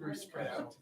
Very spread out.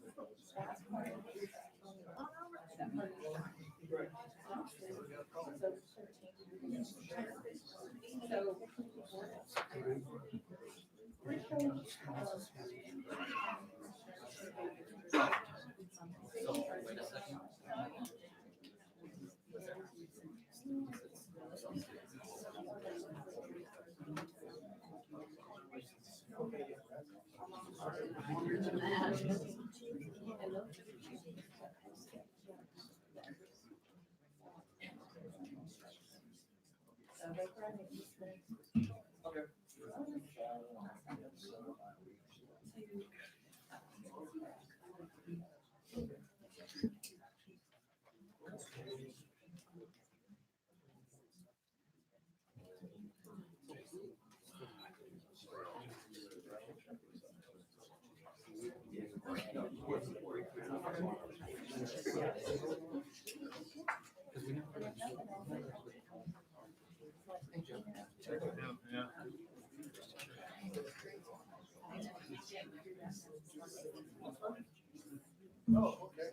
Oh, okay.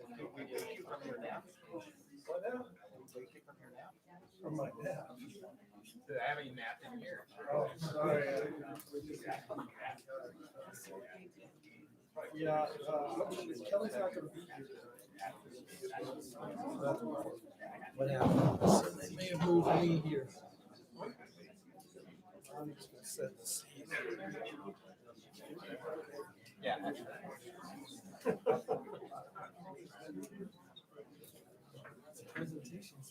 From my nap. I haven't napped in here. Oh, sorry. Yeah, Kelly's not gonna be here. What happened? They may have moved me here. I'm just gonna set the scene. Yeah. Presentations.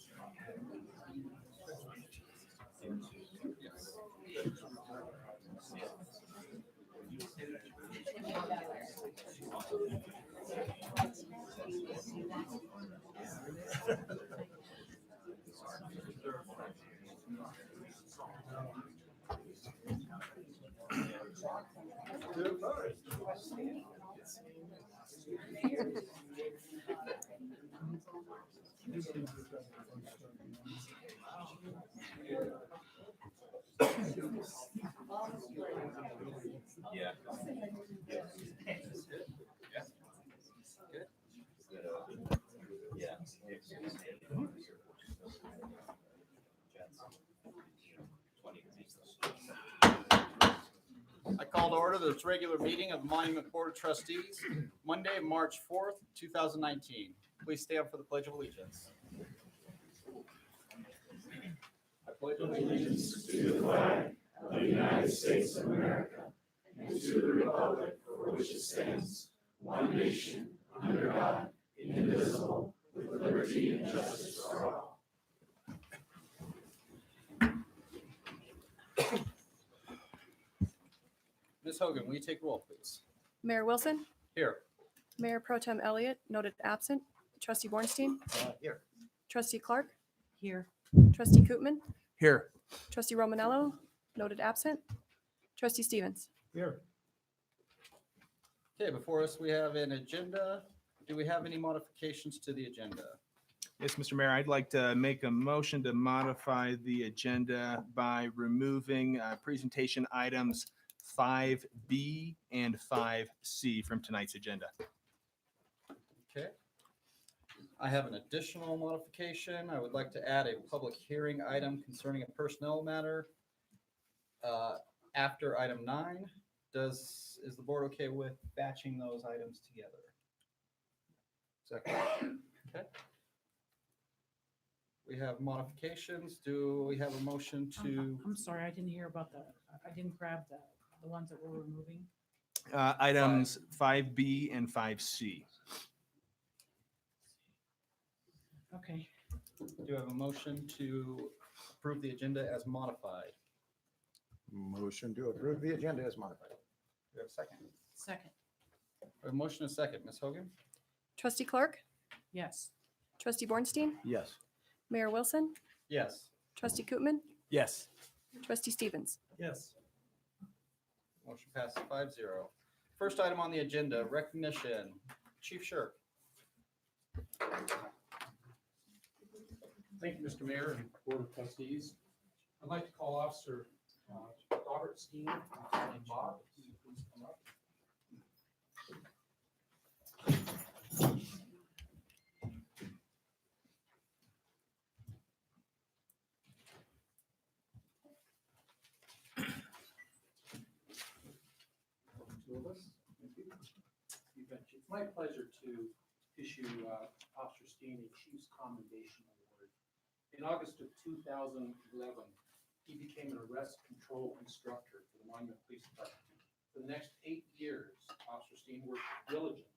Yeah. I call to order this regular meeting of the Monument Board of Trustees, Monday, March 4th, 2019. Please stand for the Pledge of Allegiance. I pledge allegiance to the flag of the United States of America and to the republic for which it stands, one nation, under God, indivisible, with liberty and justice for all. Ms. Hogan, will you take roll, please? Mayor Wilson, Here. Mayor Pro Tem Elliott, noted absent. Trustee Bornstein, Here. Trustee Clark, Here. Trustee Koopman, Here. Trustee Romanello, noted absent. Trustee Stevens. Here. Okay, before us, we have an agenda. Do we have any modifications to the agenda? Yes, Mr. Mayor, I'd like to make a motion to modify the agenda by removing presentation items 5B and 5C from tonight's agenda. Okay. I have an additional modification. I would like to add a public hearing item concerning a personnel matter after item 9. Is the board okay with batching those items together? Second. Okay. We have modifications. Do we have a motion to? I'm sorry, I didn't hear about I didn't grab the ones that we're removing. Items 5B and 5C. Okay, Do you have a motion to approve the agenda as modified? Motion to approve the agenda as modified. Do you have a second? second, We have a motion and a second. Ms. Hogan? Trustee Clark, yes. Trustee Bornstein, Yes. Mayor Wilson, Yes. Trustee Koopman, Yes. Trustee Stevens. Yes. Motion passes 5-0. First item on the agenda, recognition. Chief Shirk. Thank you, Mr. Mayor and Board of Trustees. I'd like to call Officer Robert Steen and Bob. If you please come up. Two of us. Thank you. You betcha. It's my pleasure to issue Officer Steen a Chief's Commendation Award. In August of 2011, he became an arrest control instructor for the Monument Police Department. For the next 8 years, Officer Steen worked diligently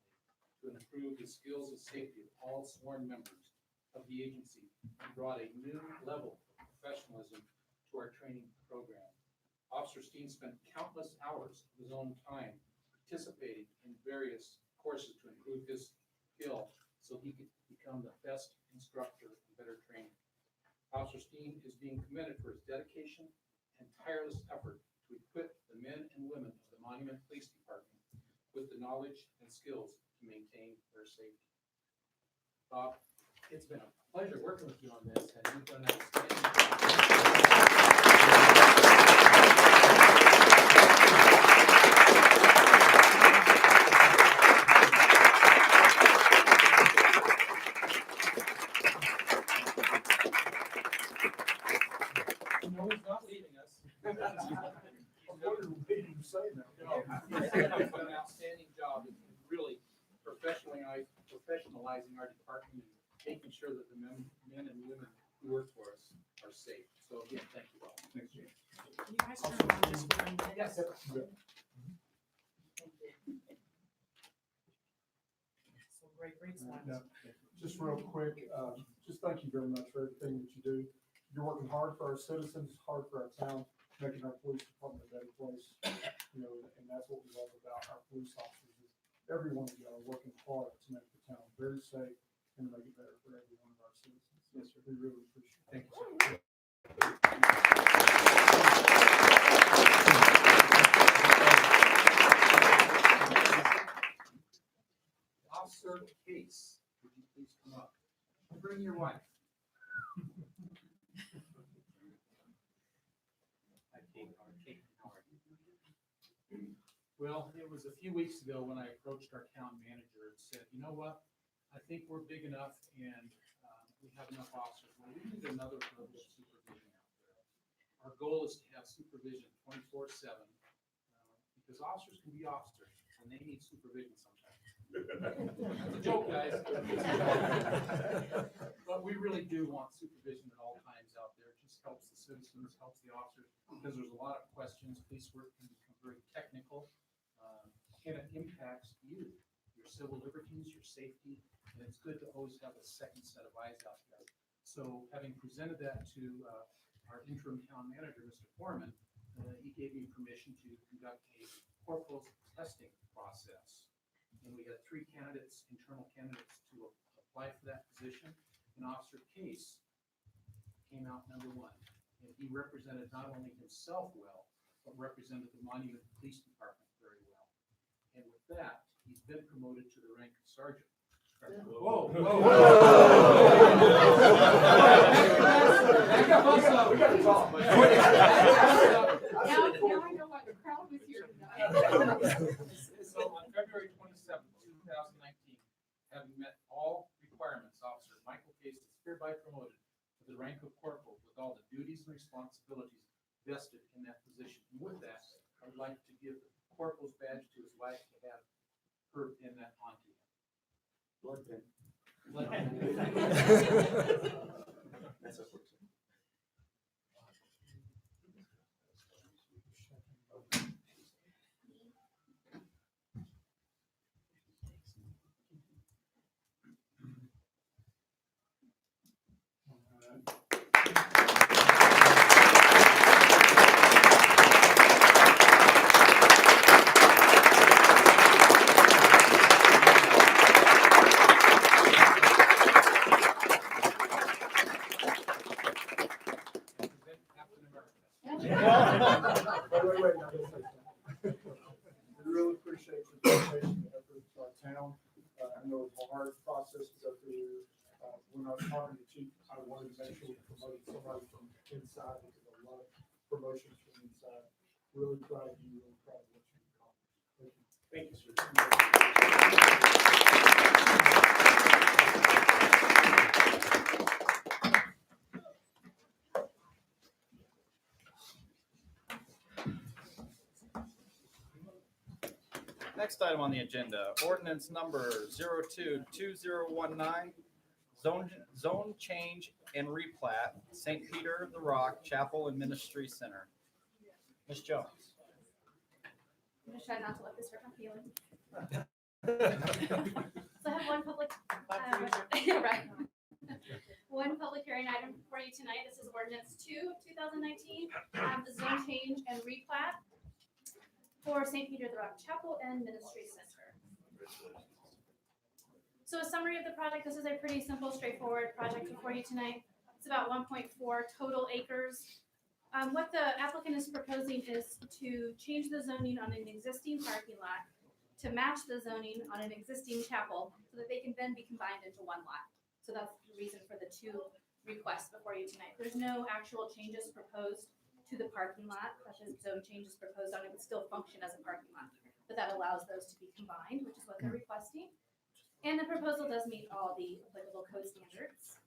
to improve the skills and safety of all sworn members of the agency and brought a new level of professionalism to our training program. Officer Steen spent countless hours of his own time participating in various courses to improve his skill so he could become the best instructor and better trainer. Officer Steen is being commended for his dedication and tireless effort to equip the men and women of the Monument Police Department with the knowledge and skills to maintain their safety. Bob, it's been a pleasure working with you on this, and you've done an outstanding job. No, he's not leaving us. I'm wondering what you say now. He's done an outstanding job in really professionalizing our department and making sure that the men and women who work for us are safe. So again, thank you all. Thanks, James. Can you guys turn around just for 1 minute? Yes. So great slides. Yeah. Just real quick, just thank you very much for everything that you do. You're working hard for our citizens, hard for our town, making our police department a better place. You know, and that's what we love about our police officers. Is every one of you are working hard to make the town very safe and make it better for every one of our citizens. Yes, sir. We really appreciate it. Thank you, sir. Officer Case, would you please come up? Bring your wife. Hi, Kate. How are you? Well, it was a few weeks ago when I approached our town manager and said, you know what? I think we're big enough and we have enough officers. Well, we need another level of supervision out there. Our goal is to have supervision 24/7 because officers can be officers and they need supervision sometimes. That's a joke, guys. But we really do want supervision at all times out there. It just helps the citizens, helps the officers, because there's a lot of questions. Police work can become very technical, and it impacts you, your civil liberties, your safety, and it's good to always have a second set of eyes out there. So having presented that to our interim town manager, Mr. Foreman, he gave me permission to conduct a corporal's testing process. And we had 3 candidates, internal candidates, to apply for that position. And Officer Case came out number 1. And he represented not only himself well, but represented the Monument Police Department very well. And with that, he's been promoted to the rank of sergeant. Whoa, whoa. We gotta talk. Now I know why the crowd was here tonight. So on February 27th, 2019, having met all requirements, Officer Michael Case is hereby promoted to the rank of corporal with all the duties and responsibilities vested in that position. And with that, I would like to give the corporal's badge to his wife to have her pin that onto him. Blood pin. Wait, now, just like that. We really appreciate your dedication and effort to our town. I know it's a hard process to go through. When I was talking to Chief, I wanted to make sure we promoted somebody from inside, because I love promotions from inside. Really proud of you, really proud of what you've accomplished. Thank you. Thank you, sir. Next item on the agenda, ordinance number 022019, zone change and replat, St. Peter the Rock Chapel and Ministry Center. Ms. Jones. I'm gonna try not to let this hurt my feelings. So I have one public, yeah, right. One public hearing item for you tonight. This is ordinance 2/2019, the zone change and replat for St. Peter the Rock Chapel and Ministry Center. So a summary of the project. This is a pretty simple, straightforward project before you tonight. It's about 1.4 total acres. What the applicant is proposing is to change the zoning on an existing parking lot to match the zoning on an existing chapel so that they can then be combined into one lot. So that's the reason for the two requests before you tonight. There's no actual changes proposed to the parking lot that the zone change is proposed on. It would still function as a parking lot, but that allows those to be combined, which is what they're requesting. And the proposal does meet all the applicable code standards.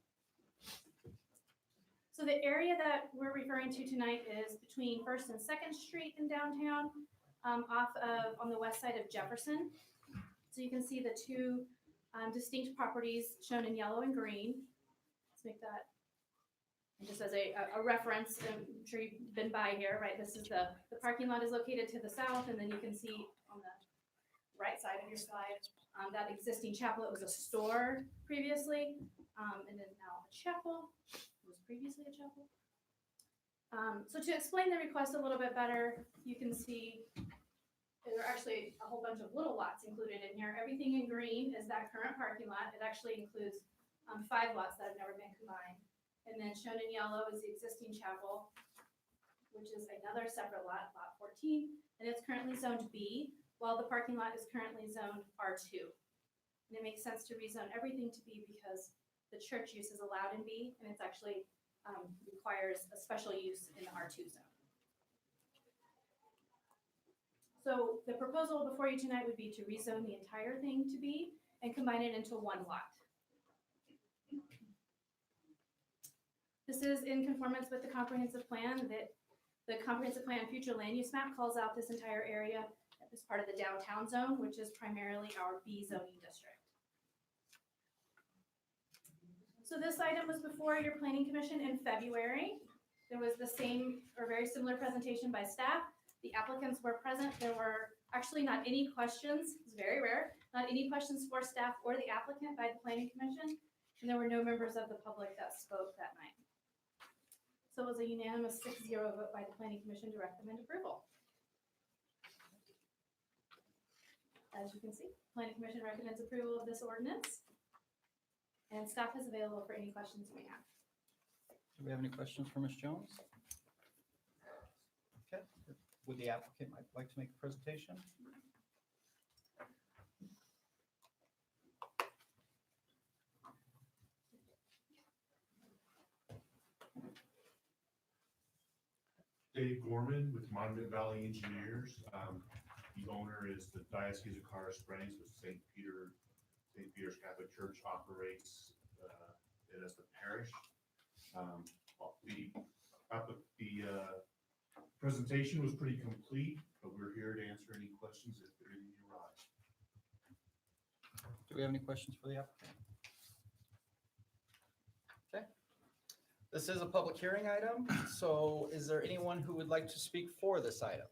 So the area that we're referring to tonight is between 1st and 2nd Street in downtown, on the west side of Jefferson. So you can see the two distinct properties shown in yellow and green. Let's make that, and just as a reference, I'm sure you've been by here, right? This is the parking lot is located to the south, and then you can see on the right side of your slide, that existing chapel. It was a store previously, and then now a chapel. It was previously a chapel. So to explain the request a little bit better, you can see there are actually a whole bunch of little lots included in here. Everything in green is that current parking lot. It actually includes 5 lots that have never been combined. And then shown in yellow is the existing chapel, which is another separate lot, lot 14, and it's currently zoned B, while the parking lot is currently zoned R2. And it makes sense to rezone everything to B because the church use is allowed in B, and it's actually requires a special use in the R2 zone. So the proposal before you tonight would be to rezone the entire thing to B and combine it into one lot. This is in conformance with the comprehensive plan. That the comprehensive plan future land use map calls out this entire area as part of the downtown zone, which is primarily our B zoning district. So this item was before your planning commission in February. There was the same or very similar presentation by staff. The applicants were present. There were actually not any questions. It's very rare. Not any questions for staff or the applicant by the planning commission. And there were no members of the public that spoke that night. So it was a unanimous 6-0 vote by the planning commission to recommend approval. As you can see, planning commission recommends approval of this ordinance. And staff is available for any questions you may have. Do we have any questions for Ms. Jones? Okay, would the applicant like to make a presentation? Dave Gorman with Monument Valley Engineers. The owner is the Diocese of Colorado Springs, with St. Peter's Catholic Church operates it as the parish. The presentation was pretty complete, but we're here to answer any questions if any arise. Do we have any questions for the applicant? Okay. This is a public hearing item, so is there anyone who would like to speak for this item?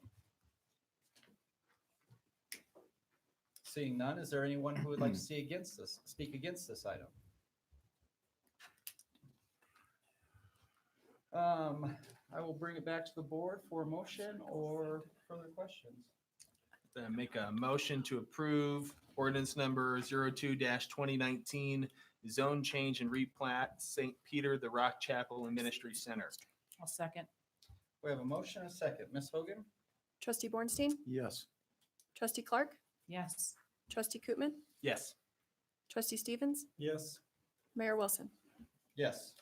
Seeing none, is there anyone who would like to speak against this item? I will bring it back to the board for a motion or further questions. Make a motion to approve ordinance number 02-2019, zone change and replat St. Peter, the Rock Chapel and Ministry Center. I'll second. We have a motion and a second. Ms. Hogan? Trustee Bornstein? Yes. Trustee Clark? Yes. Trustee Koopman? Yes. Trustee Stevens? Yes. Mayor Wilson? Yes.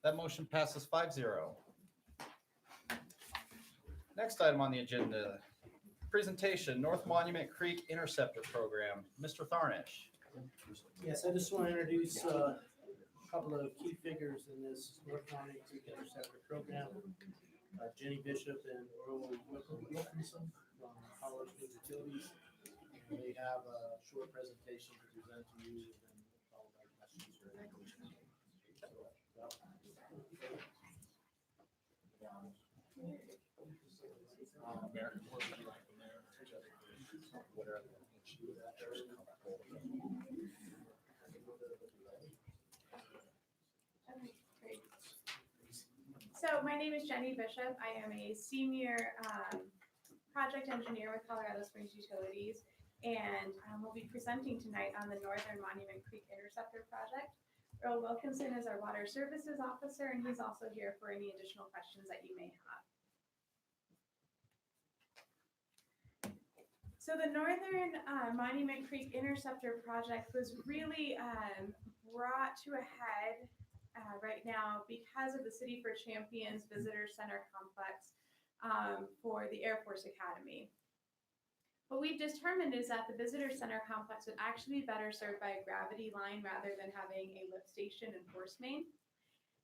That motion passes 5-0. Next item on the agenda, presentation, North Monument Creek Interceptor Program. Mr. Tharnish. Yes, I just want to introduce a couple of key figures in this North Monument Creek Interceptor Program. Jenny Bishop and Earl Wilkinson from Colorado Springs Utilities. And they have a short presentation to present to you and then followed by questions or any questions. Mayor, what would you like from there? Whatever. Great. So my name is Jenny Bishop. I am a senior project engineer with Colorado Springs Utilities, and we'll be presenting tonight on the Northern Monument Creek Interceptor Project. Earl Wilkinson is our water services officer, and he's also here for any additional questions that you may have. So the Northern Monument Creek Interceptor Project was really brought to a head right now because of the City for Champions Visitor Center Complex for the Air Force Academy. What we've determined is that the Visitor Center Complex would actually be better served by a gravity line rather than having a lift station and force main.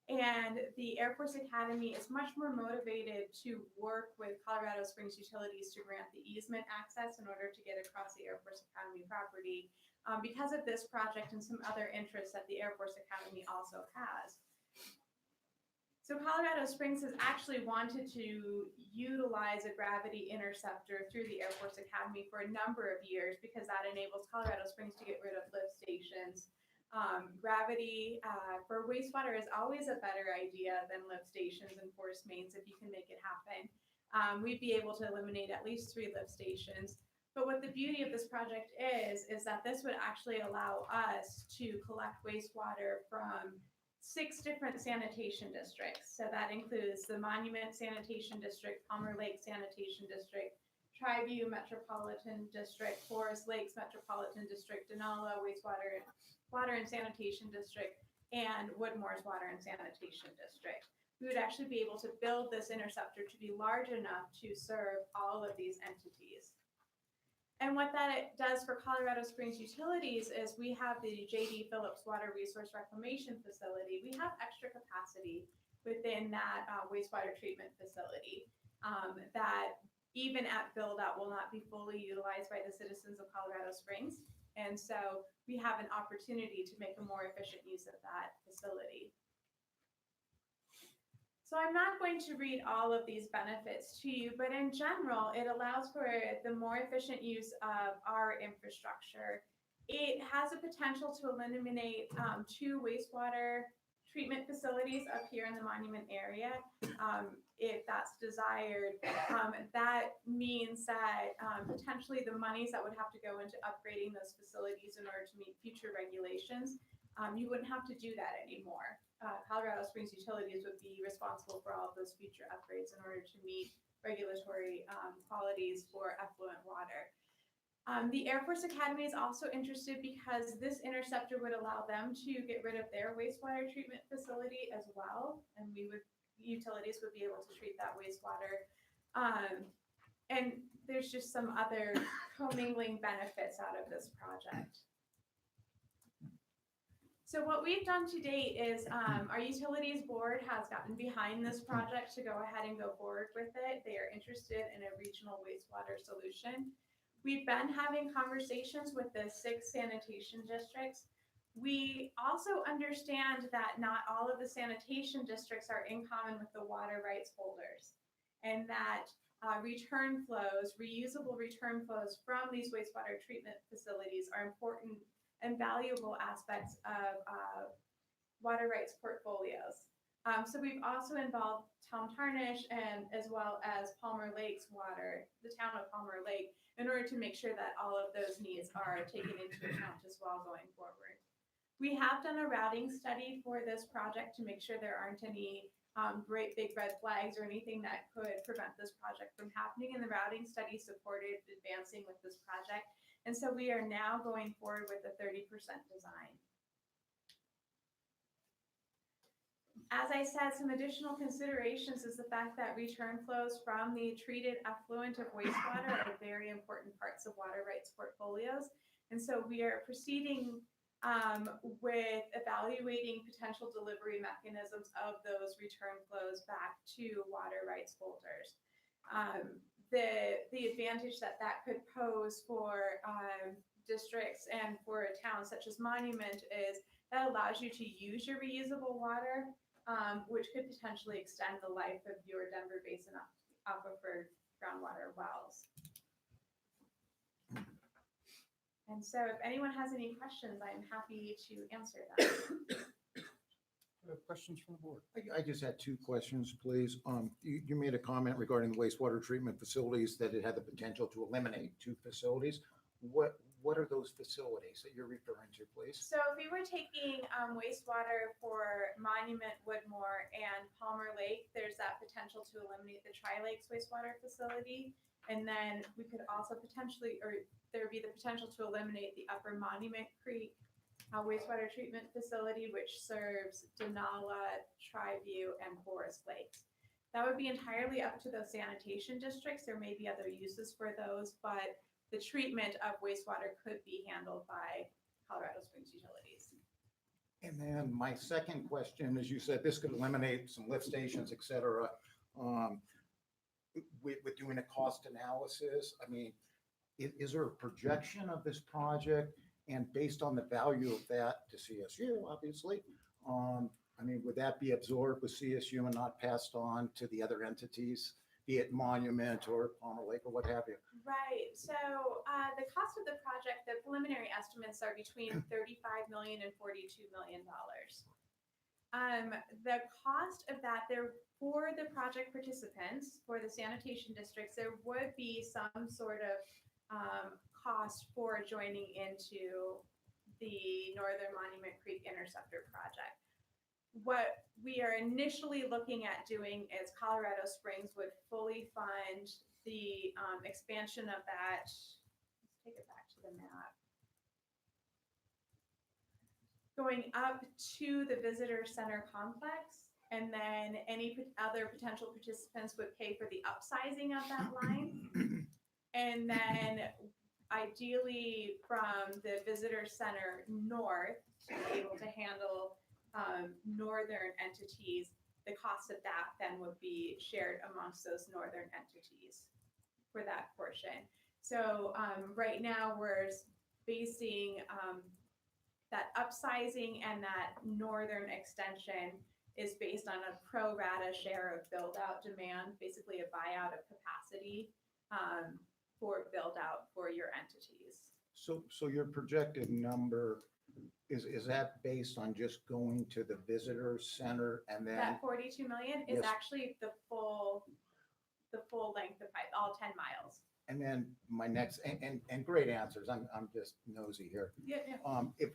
And the Air Force Academy is much more motivated to work with Colorado Springs Utilities to grant the easement access in order to get across the Air Force Academy property because of this project and some other interests that the Air Force Academy also has. So Colorado Springs has actually wanted to utilize a gravity interceptor through the Air Force Academy for a number of years because that enables Colorado Springs to get rid of lift stations. Gravity for wastewater is always a better idea than lift stations and force mains if you can make it happen. We'd be able to eliminate at least 3 lift stations. But what the beauty of this project is that this would actually allow us to collect wastewater from 6 different sanitation districts. So that includes the Monument Sanitation District, Palmer Lake Sanitation District, Triview Metropolitan District, Forest Lakes Metropolitan District, Denala Water and Sanitation District, and Woodmore's Water and Sanitation District. We would actually be able to build this interceptor to be large enough to serve all of these entities. And what that does for Colorado Springs Utilities is we have the J.D. Phillips Water Resource Reclamation Facility. We have extra capacity within that wastewater treatment facility that even at build out will not be fully utilized by the citizens of Colorado Springs. And so we have an opportunity to make a more efficient use of that facility. So I'm not going to read all of these benefits to you, but in general, it allows for the more efficient use of our infrastructure. It has a potential to eliminate 2 wastewater treatment facilities up here in the Monument area. If that's desired, that means that potentially the monies that would have to go into upgrading those facilities in order to meet future regulations, you wouldn't have to do that anymore. Colorado Springs Utilities would be responsible for all of those future upgrades in order to meet regulatory qualities for effluent water. The Air Force Academy is also interested because this interceptor would allow them to get rid of their wastewater treatment facility as well, and utilities would be able to treat that wastewater. And there's just some other commingling benefits out of this project. So what we've done to date is our utilities board has gotten behind this project to go ahead and go forward with it. They are interested in a regional wastewater solution. We've been having conversations with the 6 sanitation districts. We also understand that not all of the sanitation districts are in common with the water rights holders, and that return flows, reusable return flows from these wastewater treatment facilities are important and valuable aspects of water rights portfolios. So we've also involved Tom Tarnish and as well as Palmer Lake's water, the town of Palmer Lake, in order to make sure that all of those needs are taken into account as well going forward. We have done a routing study for this project to make sure there aren't any great big red flags or anything that could prevent this project from happening. And the routing study supported advancing with this project. And so we are now going forward with a 30% design. As I said, some additional considerations is the fact that return flows from the treated effluent of wastewater are very important parts of water rights portfolios. And so we are proceeding with evaluating potential delivery mechanisms of those return flows back to water rights holders. The advantage that could pose for districts and for a town such as Monument is that allows you to use your reusable water, which could potentially extend the life of your Denver Basin aquifer groundwater wells. And so if anyone has any questions, I'm happy to answer them. Questions from the board? I just had two questions, please. You made a comment regarding the wastewater treatment facilities, that it had the potential to eliminate 2 facilities. What are those facilities that you're referring to, please? So if we were taking wastewater for Monument, Woodmore, and Palmer Lake, there's that potential to eliminate the Tri-Lakes wastewater facility. And then we could also potentially, or there would be the potential to eliminate the Upper Monument Creek wastewater treatment facility, which serves Denala, Triview, and Forest Lakes. That would be entirely up to those sanitation districts. There may be other uses for those, but the treatment of wastewater could be handled by Colorado Springs Utilities. And then my second question, as you said, this could eliminate some lift stations, et cetera. With doing a cost analysis, I mean, is there a projection of this project? And based on the value of that to CSU, obviously, I mean, would that be absorbed with CSU and not passed on to the other entities, be it Monument or Palmer Lake or what have you? Right. So the cost of the project, the preliminary estimates are between $35 million and $42 million. The cost of that, for the project participants, for the sanitation districts, there would be some sort of cost for joining into the Northern Monument Creek Interceptor project. What we are initially looking at doing is Colorado Springs would fully fund the expansion of that. Let's take it back to the map. Going up to the visitor center complex, and then any other potential participants would pay for the upsizing of that line. And then ideally from the visitor center north to be able to handle northern entities, the cost of that then would be shared amongst those northern entities for that portion. So right now we're basing that upsizing and that northern extension is based on a pro rata share of build out demand, basically a buyout of capacity for build out for your entities. So your projected number, is that based on just going to the visitor center and then? That 42 million is Yes. actually the full length of pipe, all 10 miles. And then my next, and great answers, I'm just nosy here. Yeah. If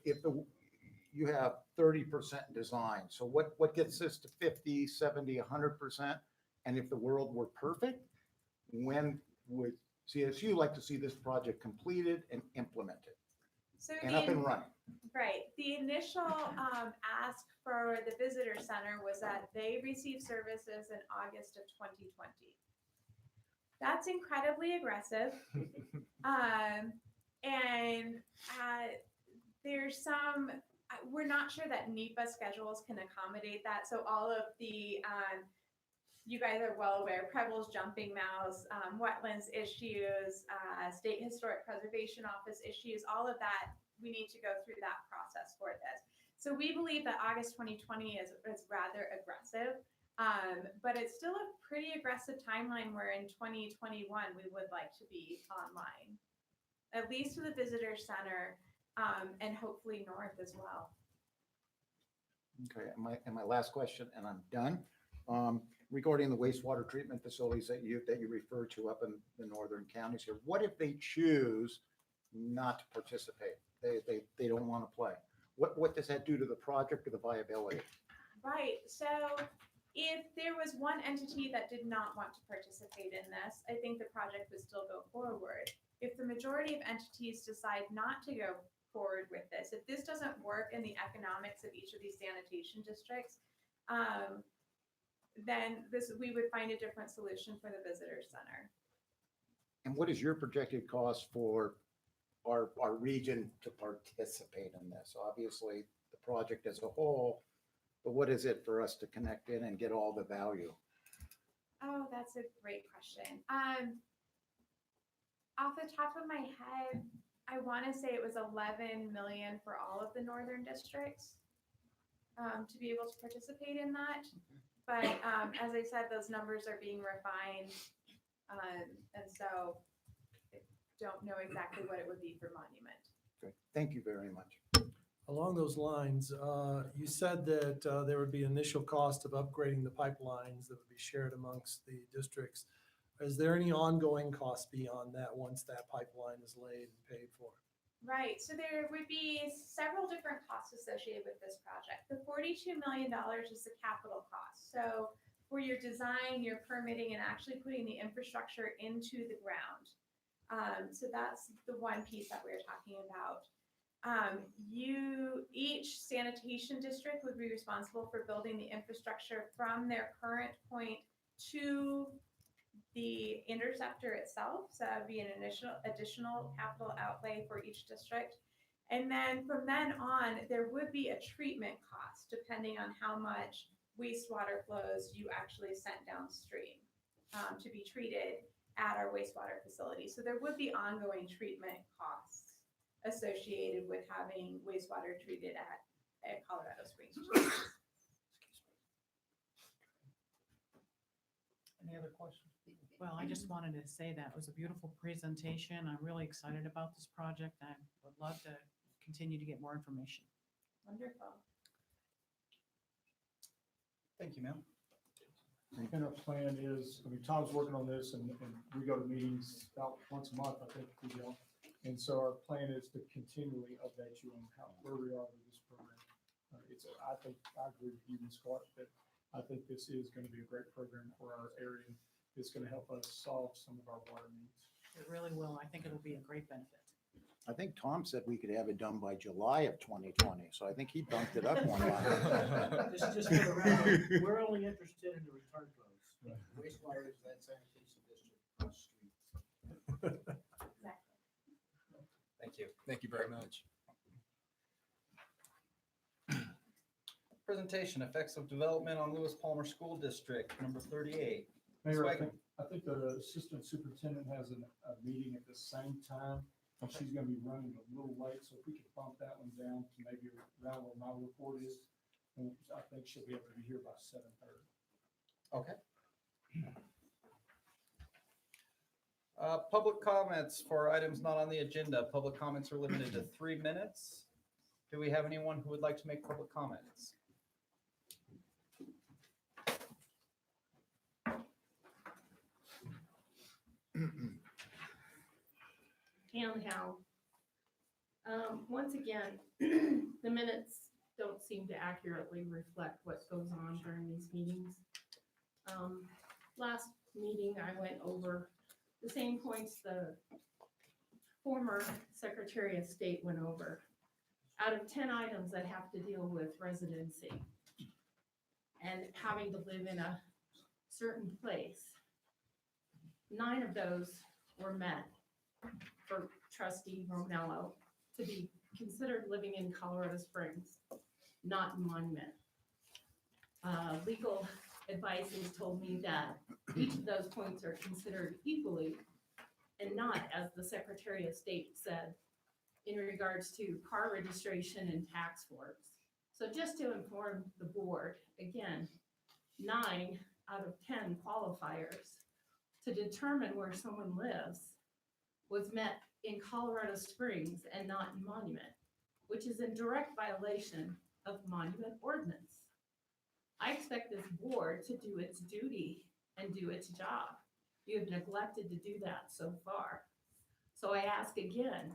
you have 30% design, so what gets us to 50, 70, 100%? And if the world were perfect, when would CSU like to see this project completed and implemented So and up and running? Right. The initial ask for the visitor center was that they received services in August of 2020. That's incredibly aggressive. There's some, we're not sure that NEPA schedules can accommodate that. So all of the, you guys are well aware, Preble's jumping mouse, wetlands issues, State Historic Preservation Office issues, all of that we need to go through that process for this. So we believe that August 2020 is rather aggressive, but it's still a pretty aggressive timeline where in 2021, we would like to be online, at least to the visitor center, and hopefully north as well. Okay, and my last question, and I'm done. Regarding the wastewater treatment facilities that you referred to up in the northern counties here, what if they choose not to participate? They don't want to play. What does that do to the project or the viability? Right. So if there was one entity that did not want to participate in this, I think the project would still go forward. If the majority of entities decide not to go forward with this, if this doesn't work in the economics of each of these sanitation districts, then we would find a different solution for the visitor center. And what is your projected cost for our region to participate in this? Obviously, the project as a whole, but what is it for us to connect in and get all the value? Oh, that's a great question. Off the top of my head, I want to say it was 11 million for all of the northern districts to be able to participate in that. But as I said, those numbers are being refined, and so I don't know exactly what it would be for Monument. Okay, thank you very much. Along those lines, you said that there would be initial cost of upgrading the pipelines that would be shared amongst the districts. Is there any ongoing cost beyond that once that pipeline is laid and paid for? Right, so there would be several different costs associated with this project. The $42 million is the capital cost. So for your design, your permitting, and actually putting the infrastructure into the ground. So that's the one piece that we're talking about. Each sanitation district would be responsible for building the infrastructure from their current point to the interceptor itself. So that would be an additional capital outlay for each district. And then from then on, there would be a treatment cost depending on how much wastewater flows you actually sent downstream to be treated at our wastewater facility. So there would be ongoing treatment costs associated with having wastewater treated at Colorado Springs. Any other questions? Well, I just wanted to say that was a beautiful presentation. I'm really excited about this project. I would love to continue to get more information. Wonderful. Thank you, ma'am. And our plan is, I mean, Tom's working on this and we go to meetings about once a month, I think, with y'all. And so our plan is to continually update you on where we are with this program. I think I agree with you, Ms. Clark, that I think this is going to be a great program for our area. It's going to help us solve some of our water needs. It really will. I think it'll be a great benefit. I think Tom said we could have it done by July of 2020, so I think he bumped it up one line. Just for the record, we're only interested in the return flows. Wastewater is that sanitation district across the street. Thank you. Thank you very much. Presentation, effects of development on Lewis Palmer School District, number 38. Ms. Mayor, Wagner. I think the assistant superintendent has a meeting at the same time. And she's going to be running a little late, so if we could bump that one down to maybe around where my report is, and I think she'll be able to be here by 7:30. Okay. Public comments for items not on the agenda. Public comments are limited to 3 minutes. Do we have anyone who would like to make public comments? Pam Howe. Once again, the minutes don't seem to accurately reflect what goes on during these meetings. Last meeting, I went over the same points the former Secretary of State went over. Out of 10 items that have to deal with residency and having to live in a certain place, 9 of those were met for Trustee Romello to be considered living in Colorado Springs, not in Monument. Legal advice has told me that each of those points are considered equally and not, as the Secretary of State said, in regards to car registration and tax forms. So just to inform the board, again, 9 out of 10 qualifiers to determine where someone lives was met in Colorado Springs and not in Monument, which is in direct violation of Monument ordinance. I expect this board to do its duty and do its job. You have neglected to do that so far. So I ask again,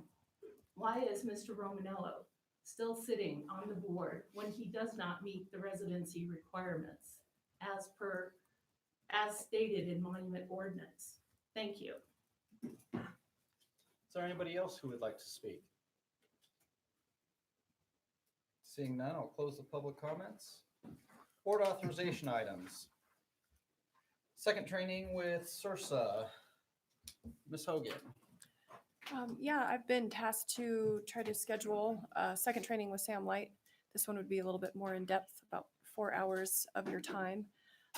why is Mr. Romanello still sitting on the board when he does not meet the residency requirements as stated in Monument ordinance? Thank you. Is there anybody else who would like to speak? Seeing none, I'll close the public comments. Board authorization items. Second training with SURSA. Ms. Hogan. Yeah, I've been tasked to try to schedule a second training with Sam Light. This one would be a little bit more in depth, about 4 hours of your time.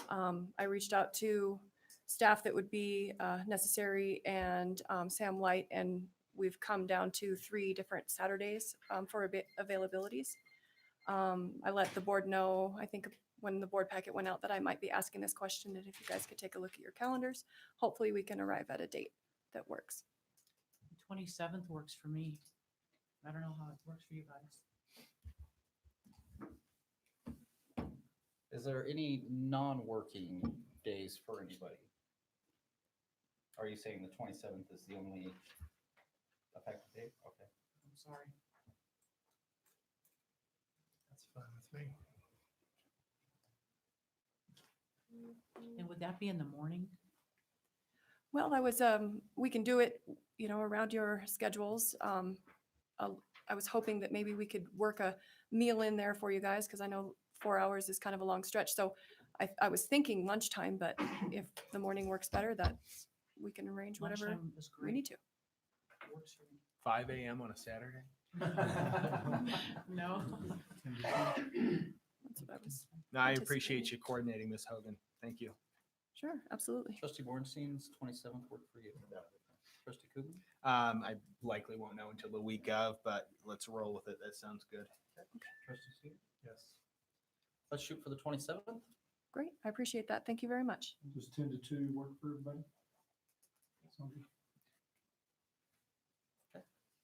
I reached out to staff that would be necessary and Sam Light, and we've come down to 3 different Saturdays for availabilities. I let the board know, I think when the board packet went out, that I might be asking this question, and if you guys could take a look at your calendars, hopefully we can arrive at a date that works. 27th works for me. I don't know how it works for you guys. Is there any non-working days for anybody? Are you saying the 27th is the only effective date? Okay. I'm sorry. That's fine with me. And would that be in the morning? Well, we can do it, around your schedules. I was hoping that maybe we could work a meal in there for you guys, because I know 4 hours is kind of a long stretch. So I was thinking lunchtime, but if the morning works better, we can arrange whatever Lunchtime is we great. need to. Works for me. 5 a.m. on a Saturday? No. That's what I was. No, I appreciate you coordinating, Ms. Hogan. Thank you. Sure, absolutely. Trustee Bornstein's 27th work for you. Trustee Coogan? I likely won't know until the week of, but let's roll with it. That sounds good. Trustee Seager? Yes. Let's shoot for the 27th. Great, I appreciate that. Thank you very much. Does 10 to 2 work for everybody? Sound good?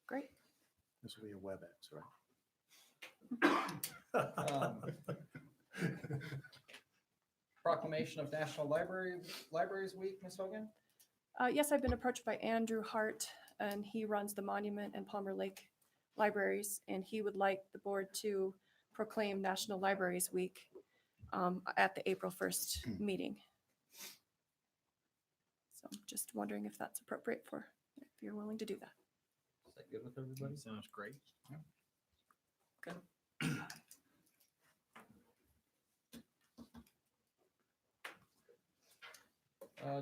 Great. This will be a WebEx, right? Proclamation of National Libraries Week, Ms. Hogan? Yes, I've been approached by Andrew Hart, and he runs the Monument and Palmer Lake Libraries, and he would like the board to proclaim National Libraries Week at the April 1st meeting. So I'm just wondering if that's appropriate if you're willing to do that. Is that good with everybody? Sounds great. Okay.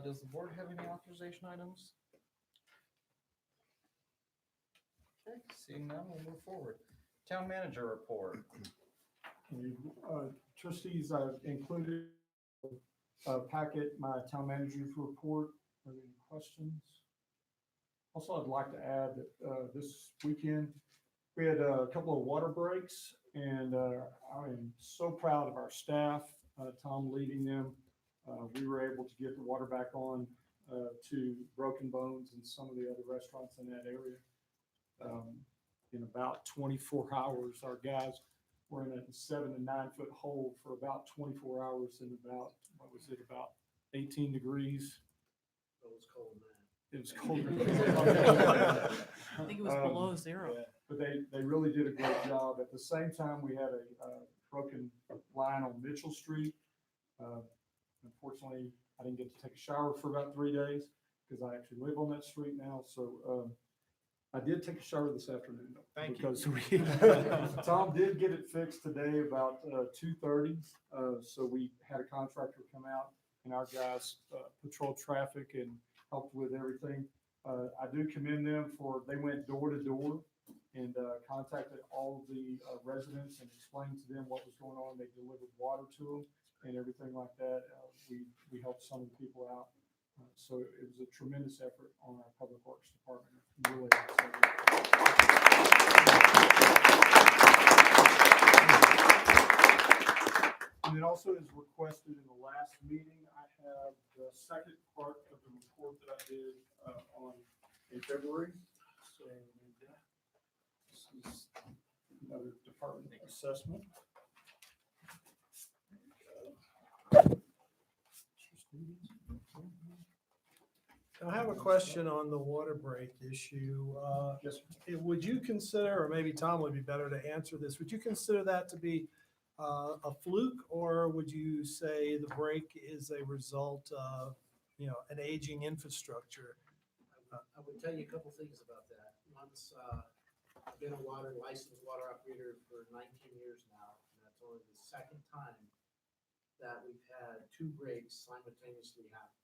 Does the board have any authorization items? Okay, seeing none, we'll move forward. Town manager report. Trustees, I've included a packet, my town manager's report. Are there any questions? Also, I'd like to add that this weekend, we had a couple of water breaks, and I am so proud of our staff, Tom leading them. We were able to get the water back on to Broken Bones and some of the other restaurants in that area. In about 24 hours, our guys were in a 7 to 9 foot hole for about 24 hours in about, about 18 degrees. It was cold, man. It was colder. I think it was below zero. But they really did a great job. At the same time, we had a broken line on Mitchell Street. Unfortunately, I didn't get to take a shower for about 3 days because I actually live on that street now. So I did take a shower this afternoon. Thank you. Tom did get it fixed today about 2:30. So we had a contractor come out and our guys patrolled traffic and helped with everything. I do commend them they went door to door and contacted all of the residents and explained to them what was going on. They delivered water to them and everything like that. We helped some of the people out. So it was a tremendous effort on our Public Works Department. Really excited. And then also as requested in the last meeting, I have the second part of the report that I did in February. So this is another department assessment. I have a question on the water break issue. Yes, sir. Would you consider, or maybe Tom would be better to answer this, would you consider that to be a fluke, or would you say the break is a result of, an aging infrastructure? I would tell you a couple things about that. Once, I've been a licensed water operator for 19 years now, and that's only the second time that we've had two breaks simultaneously happen.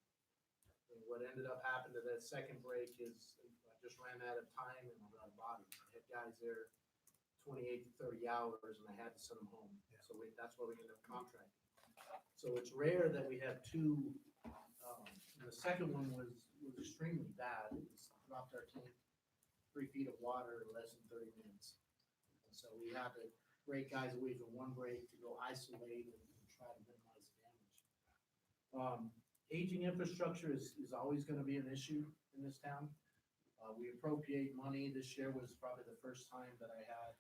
And what ended up happening to that second break is I just ran out of time and I'm out of body. I had guys there 28 to 30 hours and I had to send them home. So that's why we ended up contracting. So it's rare that we have two. And the second one was extremely bad. It dropped our tank 3 feet of water in less than 30 minutes. And so we had to break guys away from one break to go isolate and try to minimize damage. Aging infrastructure is always going to be an issue in this town. We appropriate money. This year was probably the first time that I had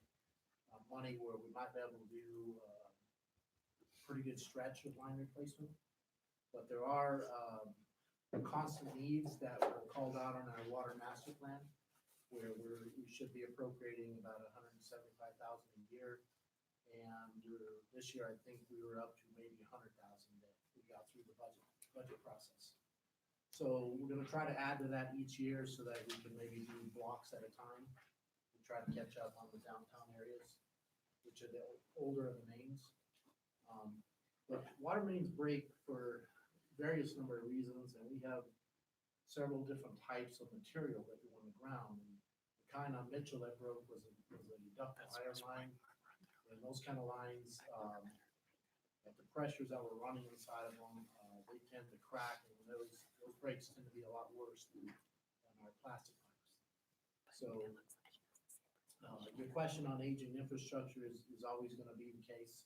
money where we might be able to do a pretty good stretch of line replacement. But there are constant needs that were called out on our water master plan, where we should be appropriating about $175,000 a year. And this year, I think we were up to maybe $100,000 that we got through the budget process. So we're gonna try to add to that each year so that we can maybe do blocks at a time. We try to catch up on the downtown areas, which are the older of the mains. But water mains break for various number of reasons, and we have several different types of material that go on the ground. And the kind on Mitchell that broke was a ductile iron line, and those kind of lines, at the pressures that were running inside of them, they tend to crack, and those breaks tend to be a lot worse than our plastic pipes. So your question on aging infrastructure is always going to be the case.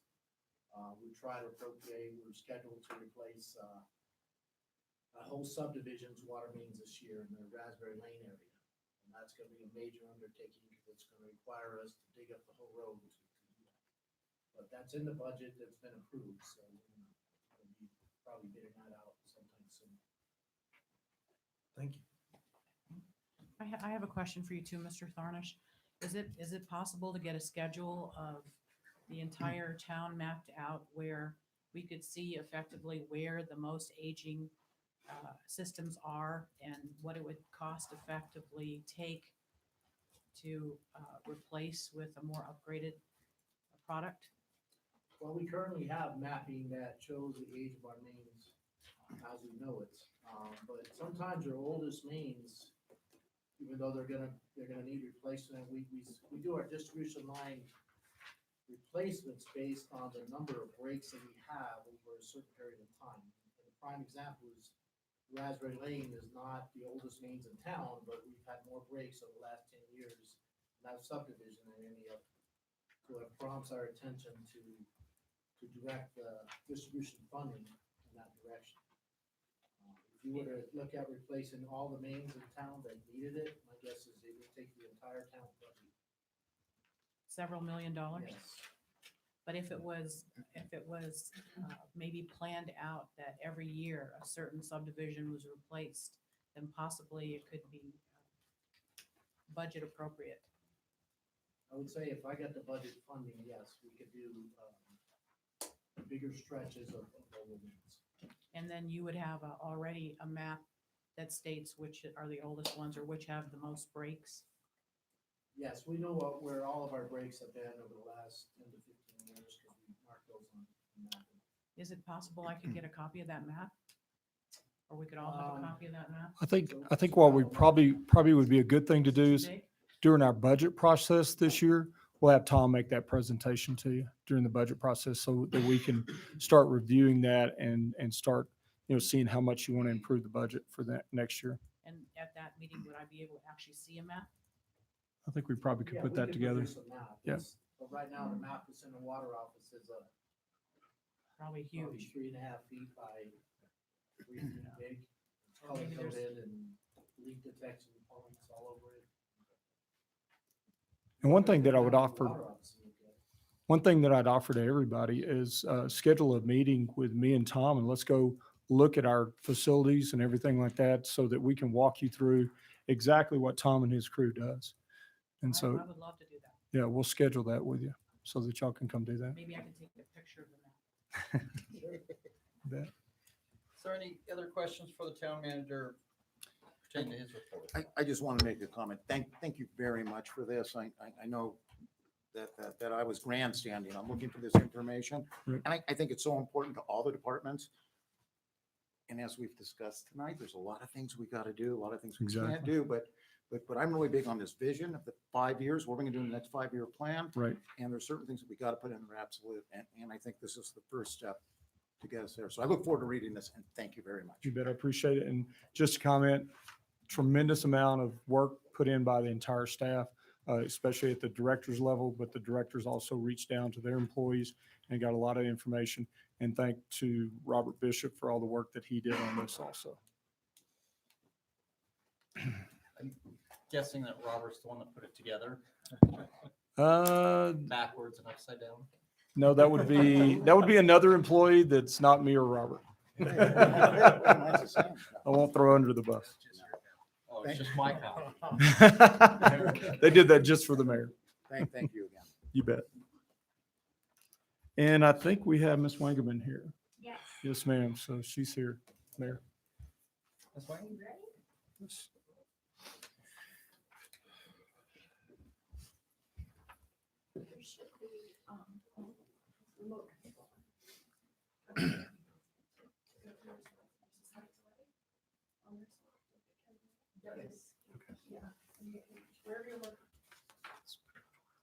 We try to appropriate. We're scheduled to replace a whole subdivision's water mains this year in the Raspberry Lane area, and that's going to be a major undertaking because it's going to require us to dig up the whole road to do that. But that's in the budget that's been approved, so we'll be probably getting that out sometime soon. Thank you. I have a question for you too, Mr. Tharnish. Is it possible to get a schedule of the entire town mapped out where we could see effectively where the most aging systems are and what it would cost effectively take to replace with a more upgraded product? Well, we currently have mapping that shows the age of our mains as we know it. But sometimes our oldest mains, even though they're gonna need replacement, we do our distribution line replacements based on the number of breaks that we have over a certain period of time. And a prime example is Raspberry Lane is not the oldest mains in town, but we've had more breaks over the last 10 years in that subdivision than any other. So it prompts our attention to direct the distribution funding in that direction. If you were to look at replacing all the mains in town that needed it, my guess is it would take the entire town budget. Several $1 million? Yes. But if it was maybe planned out that every year a certain subdivision was replaced, then possibly it could be budget appropriate. I would say if I got the budget funding, yes, we could do bigger stretches of older mains. And then you would have already a map that states which are the oldest ones or which have the most breaks. Yes, we know where all of our breaks have been over the last 10 to 15 years because we marked those on the map. Is it possible I could get a copy of that map? Or we could all have a copy of that map? I think what we probably would be a good thing to do is Big? during our budget process this year, we'll have Tom make that presentation to you during the budget process so that we can start reviewing that and start seeing how much you want to improve the budget for that next year. And at that meeting, would I be able to actually see a map? I think we probably could Yeah, put we that can together. produce a map. Yeah. But right now, the map that's in the water office is Probably probably huge. 3.5 feet by 3 feet big. It's color Maybe there's- coded and leak detection points all over it. And one thing that I would Water offer, office is okay. one thing that I'd offer to everybody is schedule a meeting with me and Tom, and let's go look at our facilities and everything like that so that we can walk you through exactly what Tom and his crew does. And I so, would love to do that. yeah, we'll schedule that with you so that y'all can come do that. Maybe I can take a picture of the map. Bet. Is there any other questions for the town manager pertaining to his report? I just want to make a comment. Thank you very much for this. I know that I was grandstanding. I'm looking for this information. Right. And I think it's so important to all the departments. And as we've discussed tonight, there's a lot of things we got to do, a lot of things we can't Exactly. do, but I'm really big on this vision of the 5 years, what we're going to do in the next 5-year plan. Right. And there's certain things that we got to put in there, absolute. And I think this is the first step to get us there. So I look forward to reading this and thank you very much. You bet. I appreciate it. And just to comment, tremendous amount of work put in by the entire staff, especially at the director's level, but the directors also reached down to their employees and got a lot of information. And thank to Robert Bishop for all the work that he did on this also. I'm guessing that Robert's the one that put it together, backwards and upside down. No, that would be another employee that's not me or Robert. I won't throw under the bus. Oh, it's just my copy. They did that just for the mayor. Thank you again. You bet. And I think we have Ms. Wangerman here. Yes. Yes, ma'am. So she's here, Mayor. That's fine. Yes.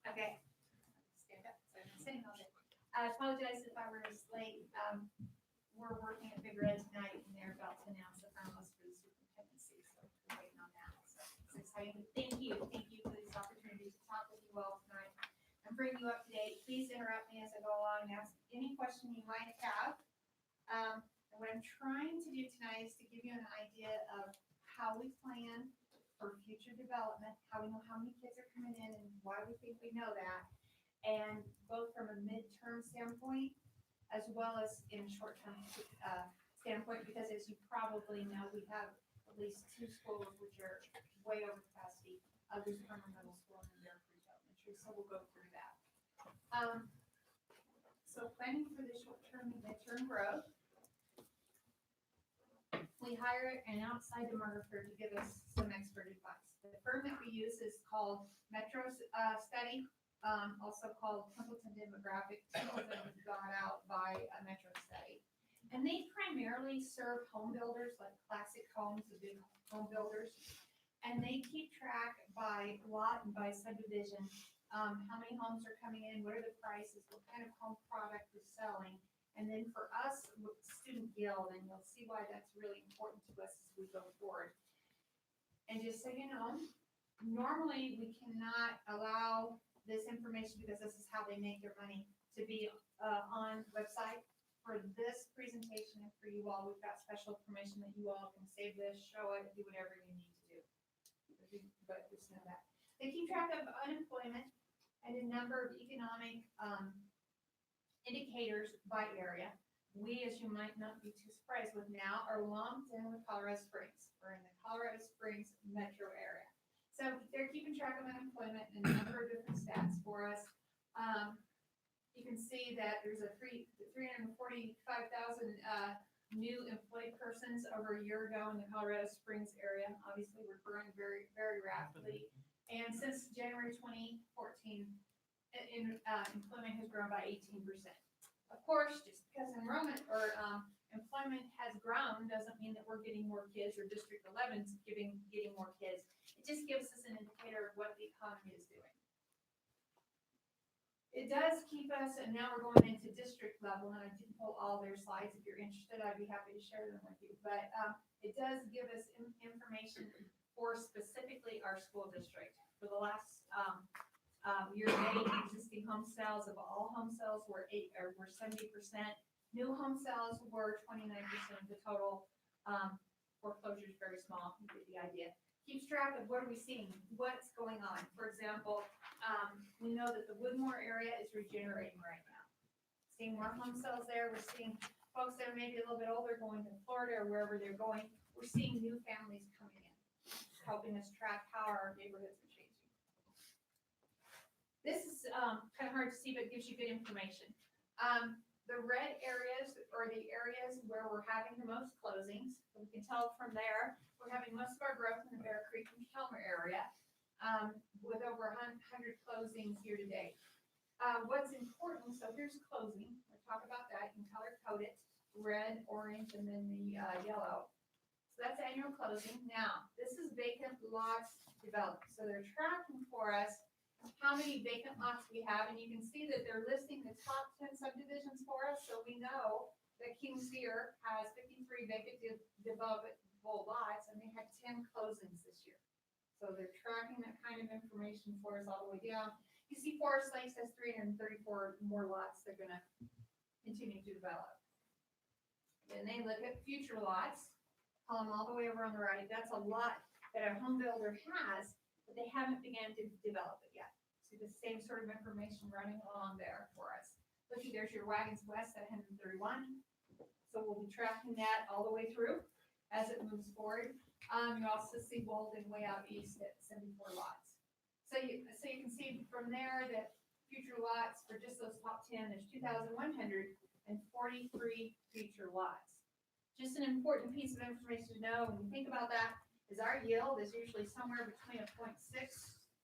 Okay. Stand up, so I'm sitting on it. I apologize if I was late. We're working at Big Red tonight and they're about to announce the finalists for the superintendency, so we're waiting on that. So it's exciting. Thank you for this opportunity to talk with you all tonight and bring you up to date. Please interrupt me as I go along and ask any question you might have. And what I'm trying to do tonight is to give you an idea of how we plan for future development, how we know how many kids are coming in and why we think we know that. And both from a midterm standpoint, as well as in a short-term standpoint, because as you probably know, we have at least 2 schools which are way over capacity, Lews Corner Middle School and Bear Creek Elementary, so we'll go through that. So planning for the short-term and midterm growth. We hire an outside demographer to give us some expert advice. The firm that we use is called Metro Study, also called Templeton Demographic. Two of them got out by a Metro Study. And they primarily serve home builders like Classic Homes, the big home builders. And they keep track by lot and by subdivision, how many homes are coming in, what are the prices, what kind of home product is selling. And then for us, with Student Guild, and you'll see why that's really important to us as we go forward. And just so you know, normally we cannot allow this information because this is how they make their money to be on website. For this presentation and for you all, we've got special permission that you all can save this, show it, do whatever you need to do. But just know that. They keep track of unemployment and a number of economic indicators by area. We, as you might not be too surprised with now, are lumped in with Colorado Springs. We're in the Colorado Springs metro area. So they're keeping track of unemployment and a number of different stats for us. You can see that there's a 345,000 new employed persons over a year ago in the Colorado Springs area. Obviously, we're growing very, very rapidly. And since January 2014, employment has grown by 18%. Of course, just because enrollment or employment has grown doesn't mean that we're getting more kids or District 11's getting more kids. It just gives us an indicator of what the economy is doing. It does keep us, and now we're going into district level, and I didn't pull all their slides. If you're interested, I'd be happy to share them with you. But it does give us information for specifically our school district. For the last year-to-date, existing home sales of all home sales were 70%. New home sales were 29% of the total. Foreclosures very small. You get the idea. Keeps track of what are we seeing, what's going on. For example, we know that the Woodmore area is regenerating right now. Seeing more home sales there. We're seeing folks that are maybe a little bit older going to Florida or wherever they're going. We're seeing new families coming in, helping us track how our neighborhoods are changing. This is kind of hard to see, but gives you good information. The red areas are the areas where we're having the most closings. We can tell from there, we're having most of our growth in the Bear Creek and Kelmer area, with over 100 closings year to date. What's important, so here's closing. We'll talk about that. You can color code it, red, orange, and then the yellow. So that's annual closing. Now, this is vacant lots developed. So they're tracking for us how many vacant lots we have, and you can see that they're listing the top 10 subdivisions for us, so we know that Kings Ear has 53 vacant developable lots, and they had 10 closings this year. So they're tracking that kind of information for us all the way down. You see Forest Lakes has 334 more lots they're gonna continue to develop. Then they look at future lots, column all the way over on the right, that's a lot that a home builder has, but they haven't began to develop it yet. See the same sort of information running along there for us. Looky, there's your Wagons West at 131. So we'll be tracking that all the way through as it moves forward. You also see Walden way out east at 74 lots. So you can see from there that future lots for just those top 10, there's 2,143 future lots. Just an important piece of information to know when you think about that is our yield is usually somewhere between a 0.6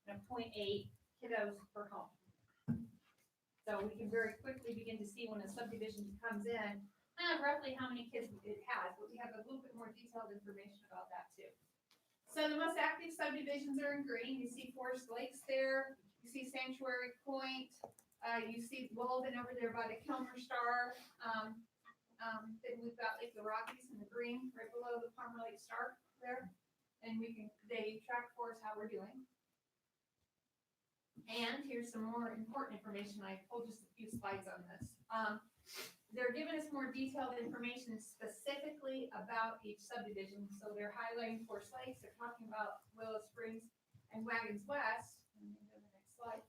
and a 0.8 kiddos per home. So we can very quickly begin to see when a subdivision comes in, roughly how many kids it has, but we have a little bit more detailed information about that too. So the most active subdivisions are in green. You see Forest Lakes there, you see Sanctuary Point, you see Walden over there by the Kelmer Star. Then we've got Lake of the Rockies in the green, right below the Palmer Lake Star there. And they track for us how we're doing. And here's some more important information. I pulled just a few slides on this. They're giving us more detailed information specifically about each subdivision. So they're highlighting Forest Lakes, they're talking about Willow Springs and Wagons West. And then go to the next slide.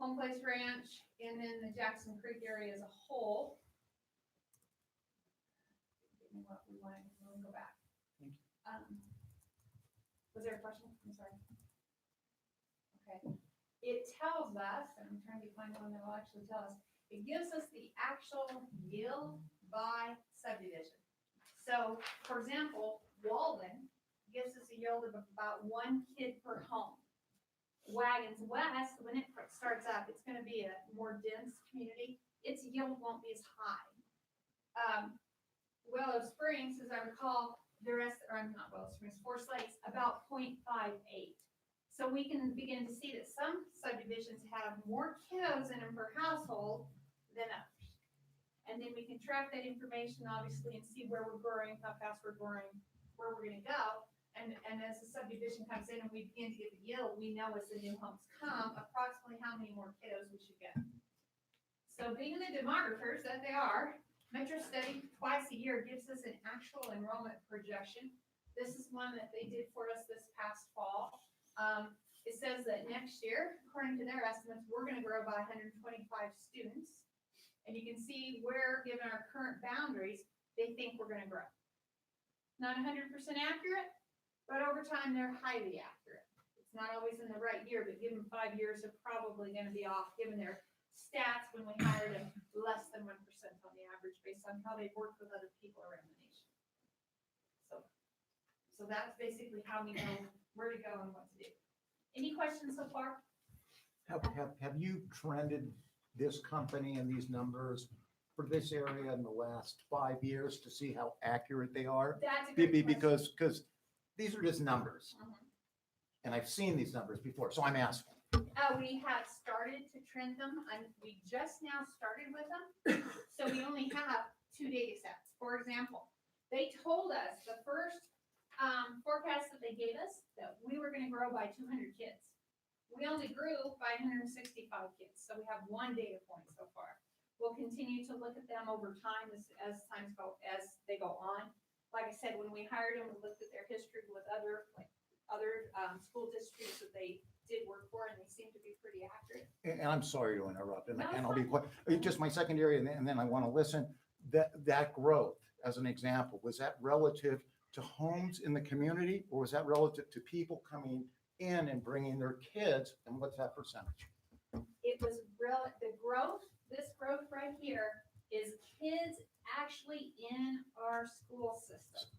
Home Place Ranch, and then the Jackson Creek area as a whole. What we want to go back. Was there a question? I'm sorry. Okay. It tells us, and I'm trying to find one that will actually tell us, it gives us the actual yield by subdivision. So, for example, Walden gives us a yield of about 1 kid per home. Wagons West, when it starts up, it's going to be a more dense community. Its yield won't be as high. Willow Springs, as I recall, not Willow Springs, Forest Lakes, about 0.58. So we can begin to see that some subdivisions have more kiddos in them per household than others. And then we can track that information, obviously, and see where we're growing, how fast we're growing, where we're going to go. And as the subdivision comes in and we begin to get the yield, we know as the new homes come, approximately how many more kiddos we should get. So being the demographers that they are, Metro Study twice a year gives us an actual enrollment projection. This is one that they did for us this past fall. It says that next year, according to their estimates, we're going to grow by 125 students. And you can see where, given our current boundaries, they think we're going to grow. Not 100% accurate, but over time, they're highly accurate. It's not always in the right year, but given 5 years, they're probably going to be off, given their stats when we hired them, less than 1% on the average based on how they've worked with other people around the nation. So that's basically how we know where to go and what to do. Any questions so far? Have you trended this company and these numbers for this area in the last 5 years to see how accurate they are? That's a good question. Because these are just numbers. And I've seen these numbers before, so I'm asking. We have started to trend them, and we just now started with them. So we only have 2 data sets. For example, they told us the first forecast that they gave us that we were gonna grow by 200 kids. We only grew by 165 kids, so we have 1 data point so far. We'll continue to look at them over time as they go on. Like I said, when we hired them, we looked at their history with other school districts that they did work for, and they seem to be pretty accurate. And I'm sorry to interrupt, and No, it's I'll be fine. quick. Just my secondary, and then I want to listen. That growth, as an example, was that relative to homes in the community, or was that relative to people coming in and bringing their kids? And what's that percentage? It was this growth right here is kids actually in our school system.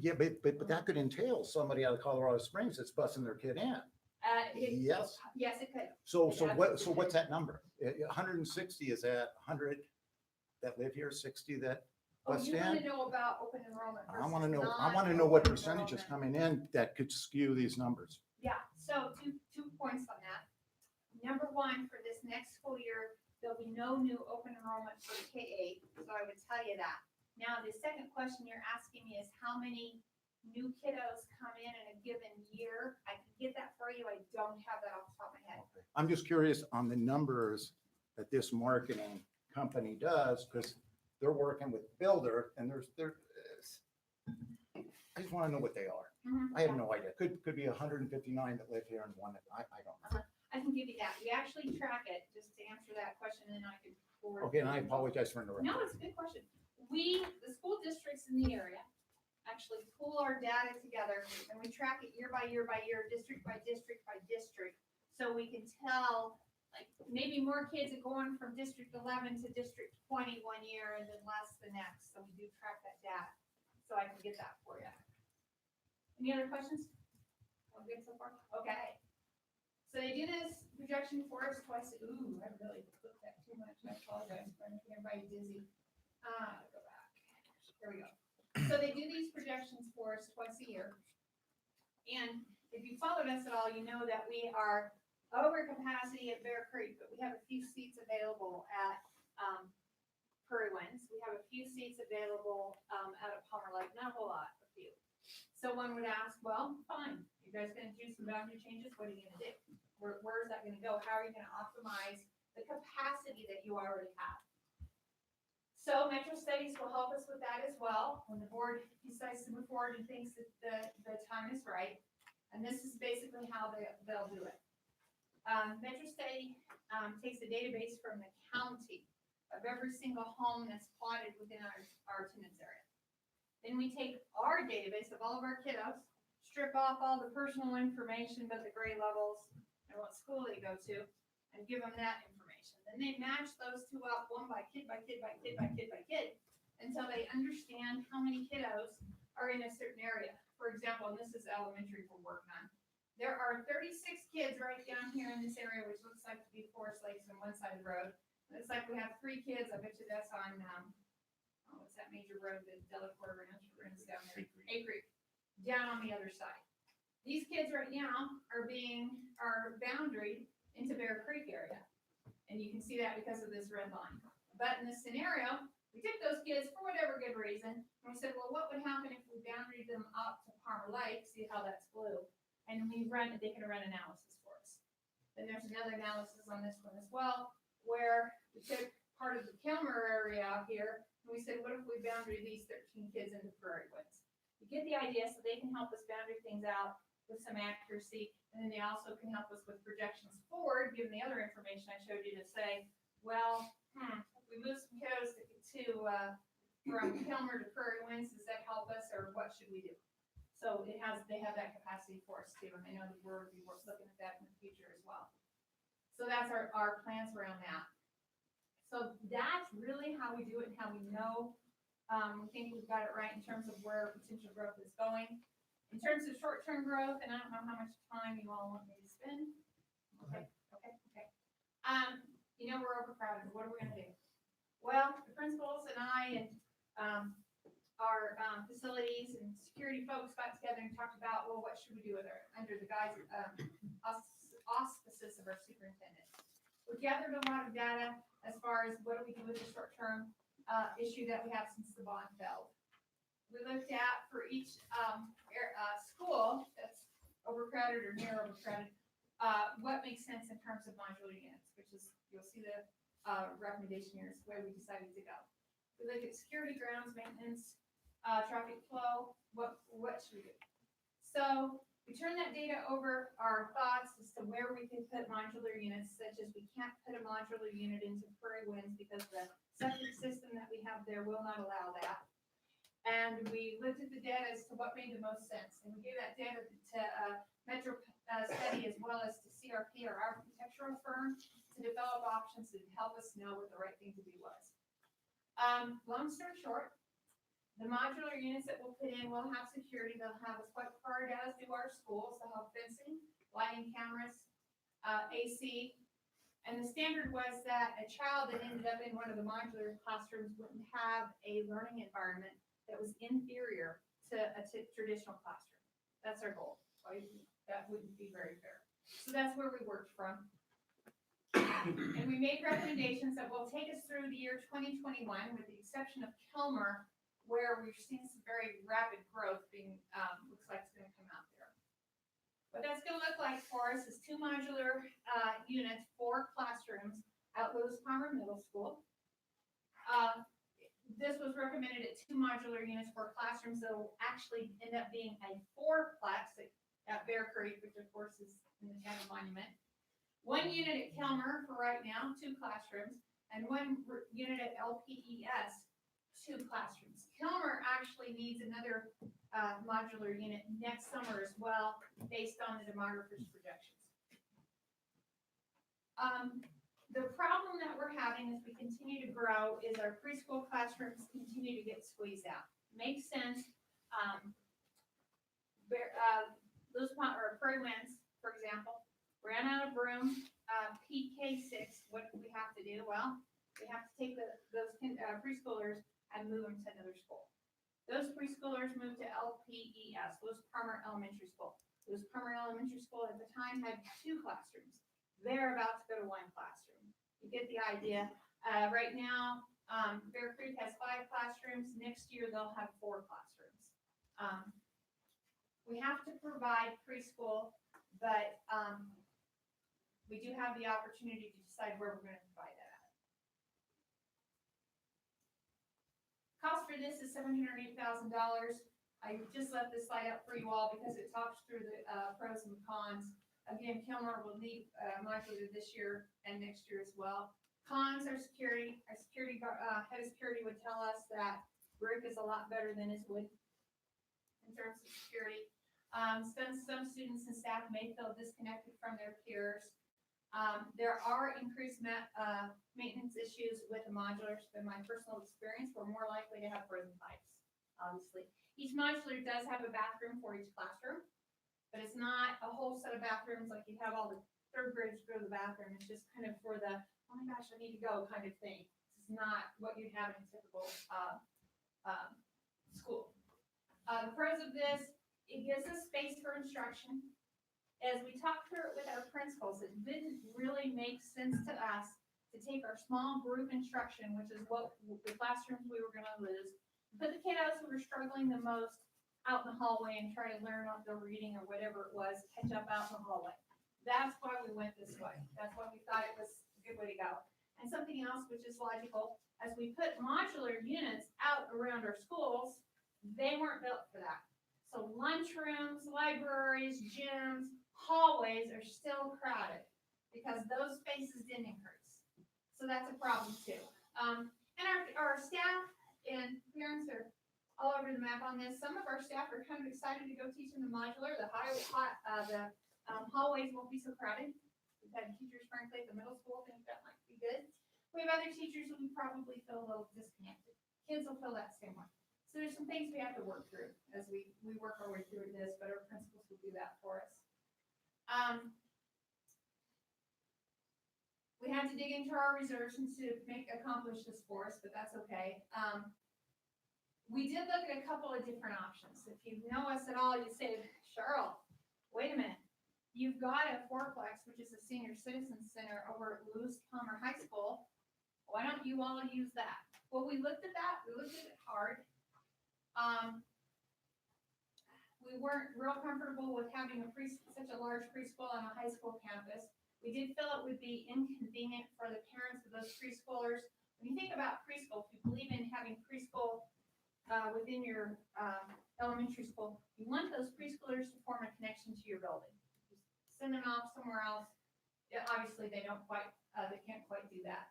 Yeah, but that could entail somebody out of Colorado Springs that's busing their kid in. Yes. Yes, it could. So It what's absolutely that number? 160, is that 100 that live here, 60 that Oh, bust you want in? to know about open enrollment I want to versus know, I want to know what non-open percentage is enrollment. coming in that could skew these numbers. Yeah, so two points on that. Number one, for this next school year, there'll be no new open enrollment for K-8, so I would tell you that. Now, the second question you're asking me is how many new kiddos come in a given year? I can get that for you. I don't have that off the top of my head. I'm just curious on the numbers that this marketing company does, because they're working with Builder, and I just want to know what they are. I have no idea. Could be 159 that live here and one that I don't know. I can give you that. We actually track it, just to answer that question, and then I can forward. Okay, and I apologize for interrupting. No, it's a good question. The school districts in the area actually pull our data together, and we track it year by year by year, district by district by district. So we can tell, like, maybe more kids are going from District 11 to District 20 one year and then less the next. So we do track that data. So I can get that for you. Any other questions? All good so far? Okay. So they do this projection for us twice. Ooh, I really looked at too much. I apologize for making everybody dizzy. Go back. There we go. So they do these projections for us twice a year. And if you followed us at all, you know that we are over capacity at Bear Creek, but we have a few seats available at Prairie Winds. We have a few seats available out at Palmer Lake, not a whole lot, a few. So one would ask, well, fine, you guys gonna do some boundary changes, what are you gonna do? Where is that gonna go? How are you gonna optimize the capacity that you already have? So Metro Studies will help us with that as well, when the board decides to move forward and thinks that the time is right. And this is basically how they'll do it. Metro Study takes a database from the county of every single home that's plotted within our attendance area. Then we take our database of all of our kiddos, strip off all the personal information but the grade levels and what school they go to, and give them that information. Then they match those two up one by kid by kid by kid by kid by kid until they understand how many kiddos are in a certain area. For example, and this is elementary we're working on. There are 36 kids right down here in this area, which looks like to be Forest Lakes on one side of the road. It's like we have 3 kids. I bet you that's on, what's that major road that Delacorte runs down there? A Creek. Down on the other side. These kids right now are boundaried into Bear Creek area. And you can see that because of this red line. But in this scenario, we took those kids for whatever good reason, and we said, well, what would happen if we boundaried them up to Palmer Lake, see how that's blue? And they can run analysis for us. Then there's another analysis on this one as well, where we took part of the Kilmer area out here, and we said, what if we boundary these 13 kids into Prairie Woods? You get the idea, so they can help us boundary things out with some accuracy, and then they also can help us with projections forward, given the other information I showed you to say, well, if we move some kiddos from Kilmer to Prairie Winds, does that help us, or what should we do? So they have that capacity for us too, and I know that we're looking at that in the future as well. So that's our plans around that. So that's really how we do it and how we know. We think we've got it right in terms of where potential growth is going. In terms of short-term growth, and I don't know how much time you all want me to spend. Okay. We're overcrowded. What are we gonna do? Well, the principals and I and our facilities and security folks got together and talked about, well, what should we do with under the guise auspices of our superintendent. We gathered a lot of data as far as what do we do with the short-term issue that we have since the bond fell. We looked at for each school that's overcrowded or near overcrowded, what makes sense in terms of modular units, which is, you'll see the recommendation here is where we decided to go. We looked at security, grounds, maintenance, traffic flow, what should we do? So we turned that data over, our thoughts as to where we can put modular units, such as we can't put a modular unit into Prairie Winds because the septic system that we have there will not allow that. And we looked at the data as to what made the most sense. And we gave that data to Metro Study as well as to CRP, our architectural firm, to develop options to help us know what the right thing to do was. Long story short, the modular units that we'll put in will have security. They'll have what PAR does do our schools. They'll have fencing, lighting, cameras, AC. And the standard was that a child that ended up in one of the modular classrooms wouldn't have a learning environment that was inferior to a traditional classroom. That's our goal. That wouldn't be very fair. So that's where we worked from. And we made recommendations that will take us through the year 2021, with the exception of Kilmer, where we've seen some very rapid growth being, looks like it's gonna come out there. What that's gonna look like for us is 2 modular units, 4 classrooms at Lewis Palmer Middle School. This was recommended at 2 modular units, 4 classrooms, that will actually end up being a 4-plex at Bear Creek, which of course is in the town of Monument. 1 unit at Kilmer for right now, 2 classrooms, and 1 unit at LPES, 2 classrooms. Kilmer actually needs another modular unit next summer as well, based on the demographer's projections. The problem that we're having as we continue to grow is our preschool classrooms continue to get squeezed out. Makes sense. Prairie Winds, for example, ran out of room. PK6, what do we have to do? Well, we have to take those preschoolers and move them to another school. Those preschoolers moved to LPES, Lewis Palmer Elementary School. Lewis Palmer Elementary School at the time had 2 classrooms. They're about to go to 1 classroom. You get the idea. Right now, Bear Creek has 5 classrooms. Next year, they'll have 4 classrooms. We have to provide preschool, but we do have the opportunity to decide where we're going to provide that at. Cost for this is $708,000. I just left this slide up for you all because it talks through the pros and cons. Again, Kilmer will need modular this year and next year as well. Cons are security. Our security head of security would tell us that brick is a lot better than is wood in terms of security. Some students and staff may feel disconnected from their peers. There are increased maintenance issues with the modulars. In my personal experience, we're more likely to have frozen pipes, obviously. Each modular does have a bathroom for each classroom, but it's not a whole set of bathrooms like you have all the 3rd graders go to the bathroom. It's just kind of for the, oh my gosh, I need to go kind of thing. This is not what you'd have in a typical school. The pros of this, it gives us space for instruction. As we talked through it with our principals, it didn't really make sense to us to take our small group instruction, which is what the classrooms we were going to lose, put the kiddos who were struggling the most out in the hallway and try to learn what they're reading or whatever it was, catch up out in the hallway. That's why we went this way. That's why we thought it was a good way to go. And something else which is logical, as we put modular units out around our schools, they weren't built for that. So lunchrooms, libraries, gyms, hallways are still crowded because those spaces didn't increase. So that's a problem too. And our staff and parents are all over the map on this. Some of our staff are kind of excited to go teach in the modular. The hallways won't be so crowded. We've had teachers, frankly, at the middle school think that might be good. We have other teachers who probably feel a little disconnected. Kids will feel that same way. So there's some things we have to work through as we work our way through this, but our principals will do that for us. We had to dig into our reserves to accomplish this for us, but that's okay. We did look at a couple of different options. If you know us at all, you say, Cheryl, wait a minute. You've got a fourplex, which is a senior citizen center over at Lewis Palmer High School. Why don't you all use that? Well, we looked at that, we looked at it hard. We weren't real comfortable with having such a large preschool on a high school campus. We did feel it would be inconvenient for the parents of those preschoolers. When you think about preschool, if you believe in having preschool within your elementary school, you want those preschoolers to form a connection to your building. You send them off somewhere else. Yeah, obviously, they can't quite do that.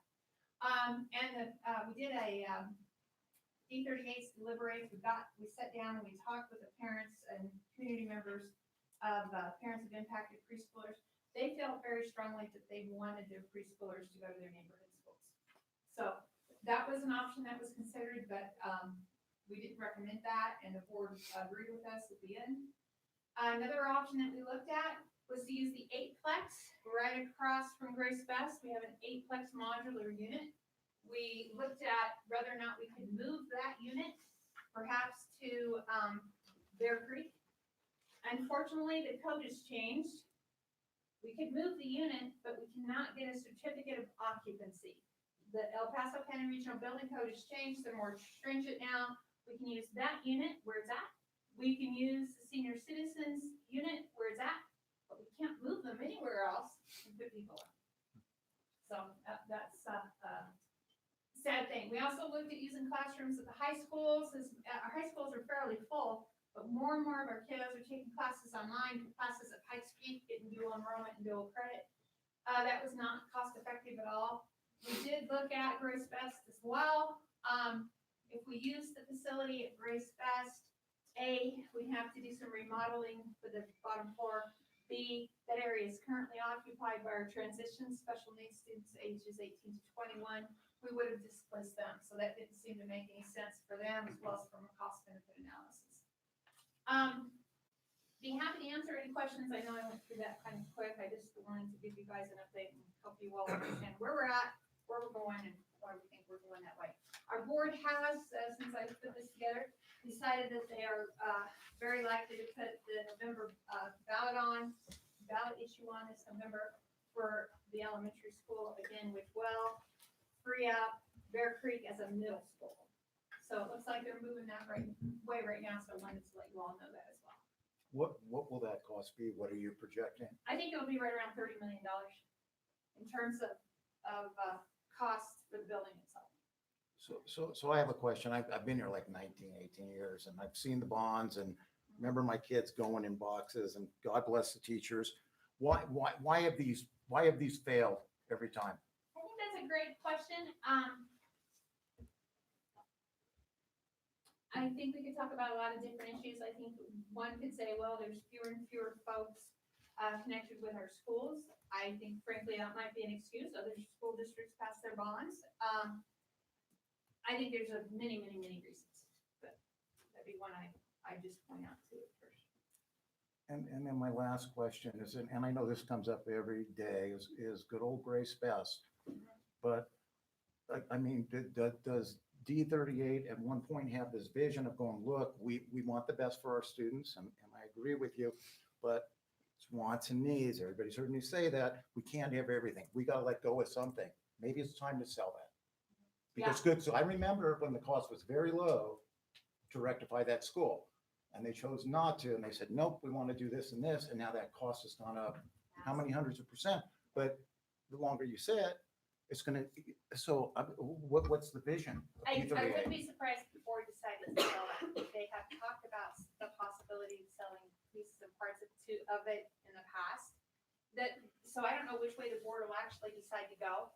We did a D38 deliberates. We sat down and we talked with the parents and community members of parents of impacted preschoolers. They felt very strongly that they wanted their preschoolers to go to their neighborhood schools. So that was an option that was considered, but we didn't recommend that, and the board agreed with us at the end. Another option that we looked at was to use the 8-plex right across from Grace Best. We have an 8-plex modular unit. We looked at whether or not we could move that unit, perhaps to Bear Creek. Unfortunately, the code has changed. We could move the unit, but we cannot get a certificate of occupancy. The El Paso County Regional Building Code has changed. They're more stringent now. We can use that unit where it's at. We can use the senior citizens unit where it's at, but we can't move them anywhere else and put people up. So that's sad thing. We also looked at using classrooms at the high schools. Our high schools are fairly full, but more and more of our kiddos are taking classes online, classes at Pikes Peak, getting dual enrollment and dual credit. That was not cost effective at all. We did look at Grace Best as well. If we use the facility at Grace Best, A, we have to do some remodeling for the bottom floor. B, that area is currently occupied by our transition special needs students ages 18 to 21. We would have displaced them, so that didn't seem to make any sense for them, as well as from a cost benefit analysis. Be happy to answer any questions. I know I went through that kind of quick. I just wanted to give you guys an update and help you all understand where we're at, where we're going, and why we think we're going that way. Our board has, since I put this together, decided that they are very likely to put the November ballot issue on this November for the elementary school, again, which will free up Bear Creek as a middle school. So it looks like they're moving that way right now, so I wanted to let you all know that as well. What will that cost be? What are you projecting? I think it will be right around $30 million in terms of costs for the building itself. So I have a question. I've been here like 19, 18 years, and I've seen the bonds and remember my kids going in boxes, and God bless the teachers. Why have these failed every time? I think that's a great question. I think we could talk about a lot of different issues. I think one could say, well, there's fewer and fewer folks connected with our schools. I think frankly, that might be an excuse. Other school districts pass their bonds. I think there's many reasons, but that'd be one I just point out to it first. And then my last question is, and I know this comes up every day, is good old Grace Best. But I mean, does D38 at one point have this vision of going, look, we want the best for our students, and I agree with you, but it's wants and needs. Everybody's heard me say that. We can't have everything. We got to let go of something. Maybe it's time to sell that. Because good, so I remember when the cost was very low to rectify that school, and they chose not to, and they said, nope, we want to do this and this, and now that cost has gone up how many hundreds of %? But the longer you sit, it's gonna, so what's the vision? I wouldn't be surprised if the board decided to sell that. They have talked about the possibility of selling pieces and parts of it in the past. So I don't know which way the board will actually decide to go.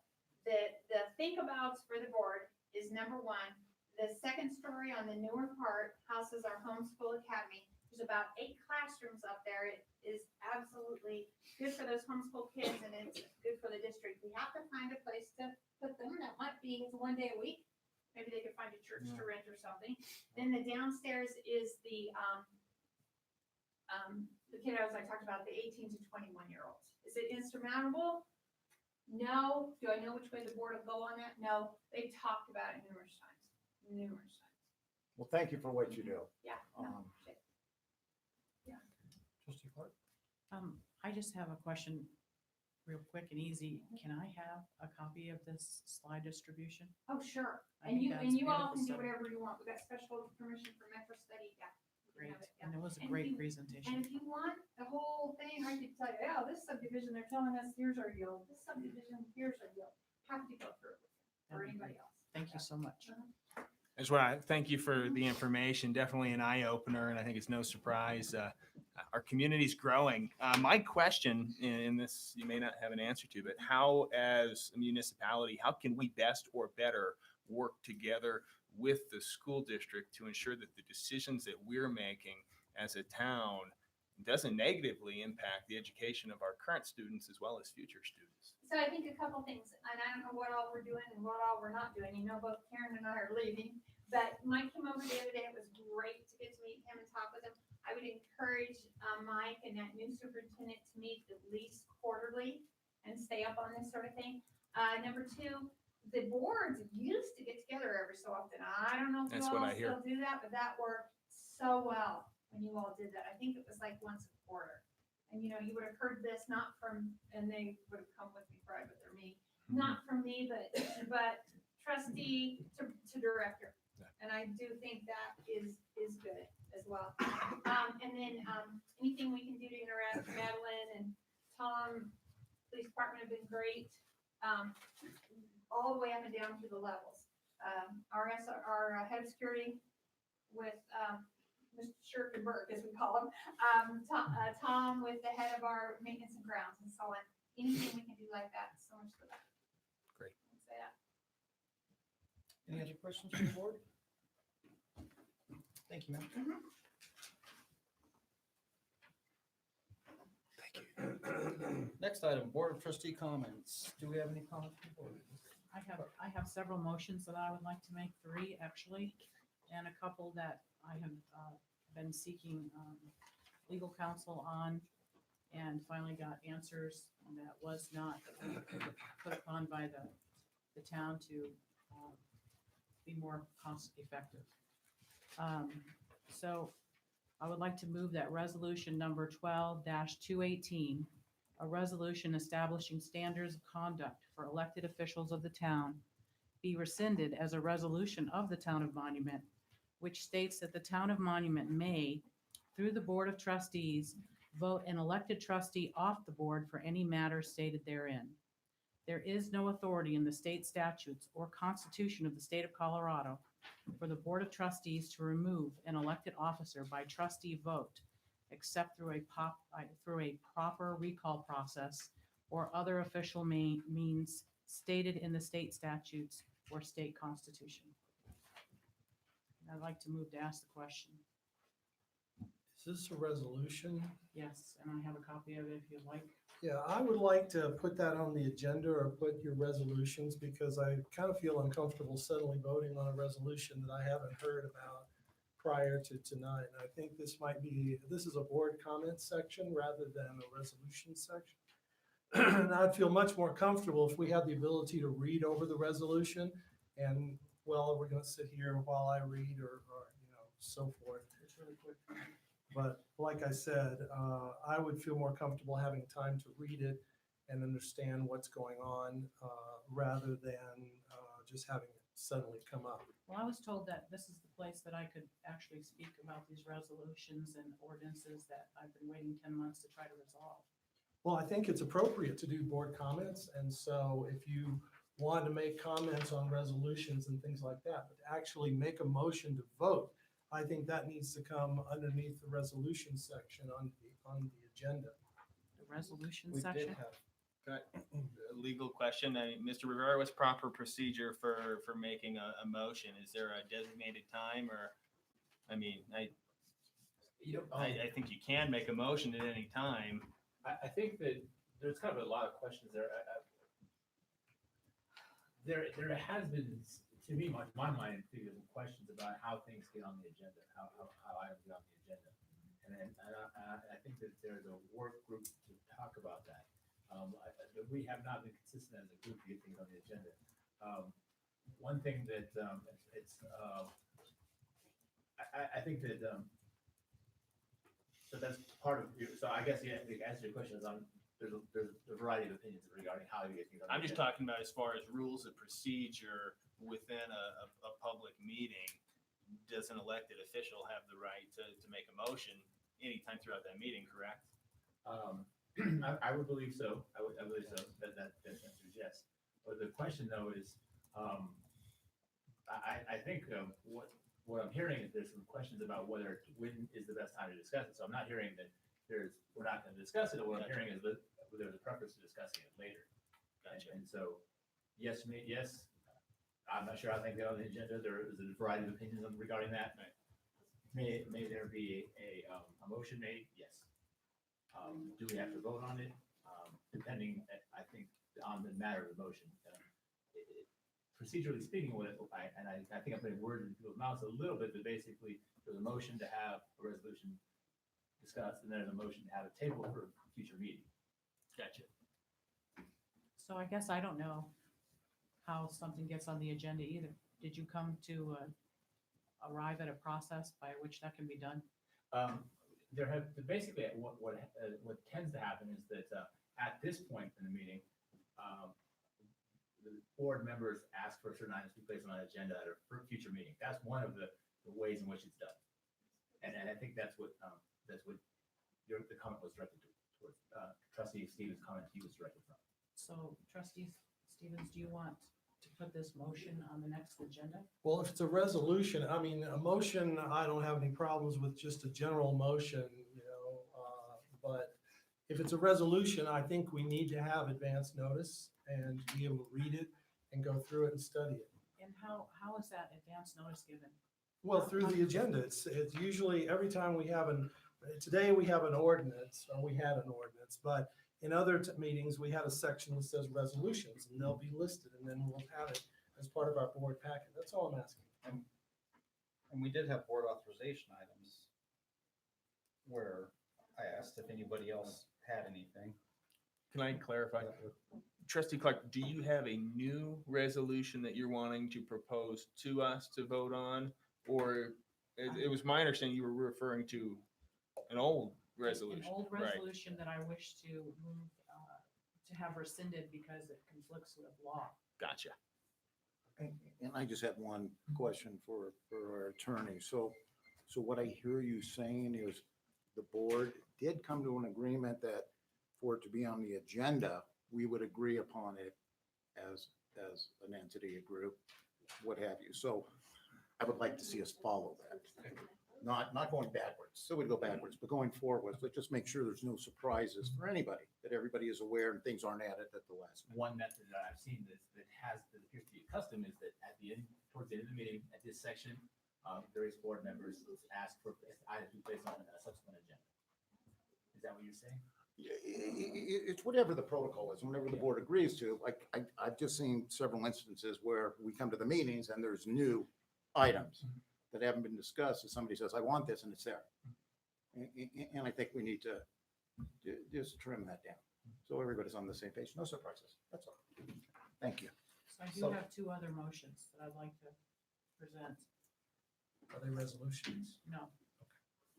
The think abouts for the board is number one, the second story on the newer part houses our homeschool academy. There's about 8 classrooms up there. It is absolutely good for those homeschool kids, and it's good for the district. We have to find a place to put them. That might be 1 day a week. Maybe they could find a church to rent or something. Then the downstairs is the kiddos I talked about, the 18 to 21-year-olds. Is it insurmountable? No. Do I know which way the board will go on that? No. They've talked about it numerous times. Well, thank you for what you do. Yeah. No, Trustee Clark? I just have a question, real quick and easy. Can I have a copy of this slide distribution? Oh, sure. I And think you, that's and you all beautiful can do stuff. whatever you want. We got special permission for Metro Study, yeah. we can Great, have it, yeah. and it was a And great you- presentation. And if you want the whole thing, I could tell you, yeah, this subdivision, they're telling us, here's our yield. This subdivision, here's our yield. Happy to go through it with you or That'd be anybody great. else. Thank you so much. I just want to thank you for the information. Definitely an eye opener, and I think it's no surprise. Our community's growing. My question, and this you may not have an answer to, but how, as a municipality, how can we best or better work together with the school district to ensure that the decisions that we're making as a town doesn't negatively impact the education of our current students as well as future students? So I think a couple things, and I don't know what all we're doing and what all we're not doing. You know, both Karen and I are leaving. But Mike came over the other day. It was great to get to meet him and talk with him. I would encourage Mike and that new superintendent to meet at least quarterly and stay up on this sort of thing. Number two, the boards used to get together every so often. I don't know if you That's what all I hear. still do that, but that worked so well when you all did that. I think it was like once a quarter. And you know, you would have heard this not from, and they would have come with me probably, but they're me, not from me, but trustee to director. And I do think that is good as well. And then, anything we can do to interact, Madeline and Tom, police department have been great. All the way up and down to the levels. Our head of security with, Mr. Shirkenberg, as we call him, Tom with the head of our maintenance and grounds and so on. Anything we can do like that, so much for that. Great. I'd say that. Any other questions from the board? Thank you, ma'am. Next item, Board of Trustee comments. Do we have any comments from the board? I have several motions that I would like to make, 3 actually, and a couple that I have been seeking legal counsel on, and finally got answers that was not put upon by the town to be more cost effective. So I would like to move that resolution number 12-218, a resolution establishing standards of conduct for elected officials of the town, be rescinded as a resolution of the Town of Monument, which states that the Town of Monument may, through the Board of Trustees, vote an elected trustee off the board for any matter stated therein. There is no authority in the state statutes or Constitution of the State of Colorado for the Board of Trustees to remove an elected officer by trustee vote, except through a proper recall process or other official means stated in the state statutes or state constitution. I'd like to move to ask the question. Is this a resolution? Yes, and I have a copy of it if you'd like. Yeah, I would like to put that on the agenda or put your resolutions because I kind of feel uncomfortable suddenly voting on a resolution that I haven't heard about prior to tonight. And I think this is a board comment section rather than a resolution section. And I'd feel much more comfortable if we had the ability to read over the resolution and, well, we're going to sit here while I read or so forth. It's really quick. But like I said, I would feel more comfortable having time to read it and understand what's going on rather than just having it suddenly come up. Well, I was told that this is the place that I could actually speak about these resolutions and ordinances that I've been waiting 10 months to try to resolve. Well, I think it's appropriate to do board comments. And so if you want to make comments on resolutions and things like that, but actually make a motion to vote, I think that needs to come underneath the resolution section on the agenda. The resolution We did section? have, A legal question. Mr. Rivera, what's proper procedure for making a motion? Is there a designated time or, I mean, I think you can make a motion at any time. I think that there's kind of a lot of questions there. There has been, to me, my mind, some questions about how things get on the agenda, how items get on the agenda. And I think that there's a work group to talk about that. We have not been consistent as a group to get things on the agenda. One thing that I think that So that's part of your, so I guess the answer to your question is there's a variety of opinions regarding how you get things on the I'm just agenda. talking about as far as rules of procedure within a public meeting. Does an elected official have the right to make a motion anytime throughout that meeting, correct? I would believe so. I believe so. That answer is yes. But the question though is, I think what I'm hearing is there's some questions about when is the best time to discuss it. So I'm not hearing that we're not going to discuss it. What I'm hearing is that there's a preference to discussing it later. Gotcha. And so, yes. I'm not sure. I think that on the agenda there is a variety of opinions regarding that. Right. May there be a motion made? Yes. Do we have to vote on it? Depending, I think, on the matter of the motion. Procedurally speaking, I think I'm putting words in people's mouths a little bit, but basically, there's a motion to have a resolution discussed, and there's a motion to have a table for a future meeting. Gotcha. So I guess I don't know how something gets on the agenda either. Did you come to arrive at a process by which that can be done? There have basically what tends to happen is that at this point in the meeting, the board members ask for certain items to be placed on an agenda at a future meeting. That's one of the ways in which it's done, and I think that's what the comment was directed towards. Trustee Stevens' comment he was directed from. So trustee Stevens, do you want to put this motion on the next agenda? Well, if it's a resolution, I mean, a motion, I don't have any problems with just a general motion, but if it's a resolution, I think we need to have advance notice and be able to read it and go through it and study it. And how is that advance notice given? Well, through the agenda, it's usually every time we have today we have an ordinance, or we had an ordinance, but in other meetings, we had a section that says resolutions, and they'll be listed, and then we'll have it as part of our board packet. That's all I'm asking. And we did have board authorization items where I asked if anybody else had anything. Can I clarify? Trustee Clark, do you have a new resolution that you're wanting to propose to us to vote on? Or it was my understanding you were referring to an old resolution. An old right? resolution that I wish to move, to have rescinded because it conflicts with law. Gotcha. And I just have one question for our attorney. So what I hear you saying is the board did come to an agreement that for it to be on the agenda, we would agree upon it as an entity, a group, what have you. So I would like to see us follow that. Not going backwards. So we'd go backwards, but going forward, let's just make sure there's no surprises for anybody, that everybody is aware and things aren't added at the last minute. One method that I've seen that appears to be a custom is that at the end, towards the end of the meeting, at this section, various board members ask for items to be placed on a subsequent agenda. Is that what you're saying? It's whatever the protocol is, whenever the board agrees to. Like, I've just seen several instances where we come to the meetings and there's new items that haven't been discussed, and somebody says, I want this, and it's there. And I think we need to just trim that down, so everybody's on the same page. No surprises, that's all. Thank you. So I do have two other motions that I'd like to present. Are they resolutions? No.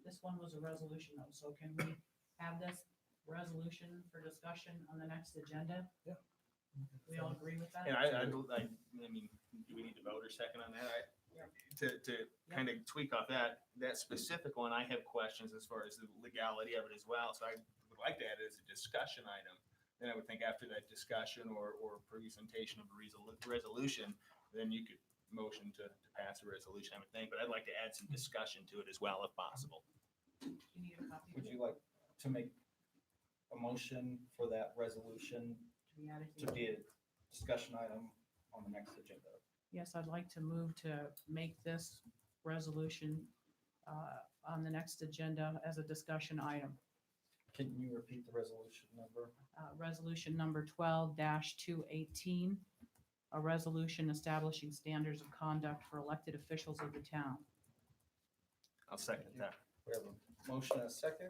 This one was a resolution though, so can we have this resolution for discussion on the next agenda? Yeah. We all agree with that? And I mean, do we need to vote or second on that? To kind of tweak off that specific one, I have questions as far as the legality of it as well. So I would like to add it as a discussion item. Then I would think after that discussion or presentation of a resolution, then you could motion to pass a resolution, I would think. But I'd like to add some discussion to it as well, if possible. You need a copy? Would you like to make a motion for that resolution To be added to be a discussion item on the next agenda? Yes, I'd like to move to make this resolution on the next agenda as a discussion item. Can you repeat the resolution number? Resolution number 12-218, a resolution establishing standards of conduct for elected officials of the town. I'll second that. We have a motion and a second.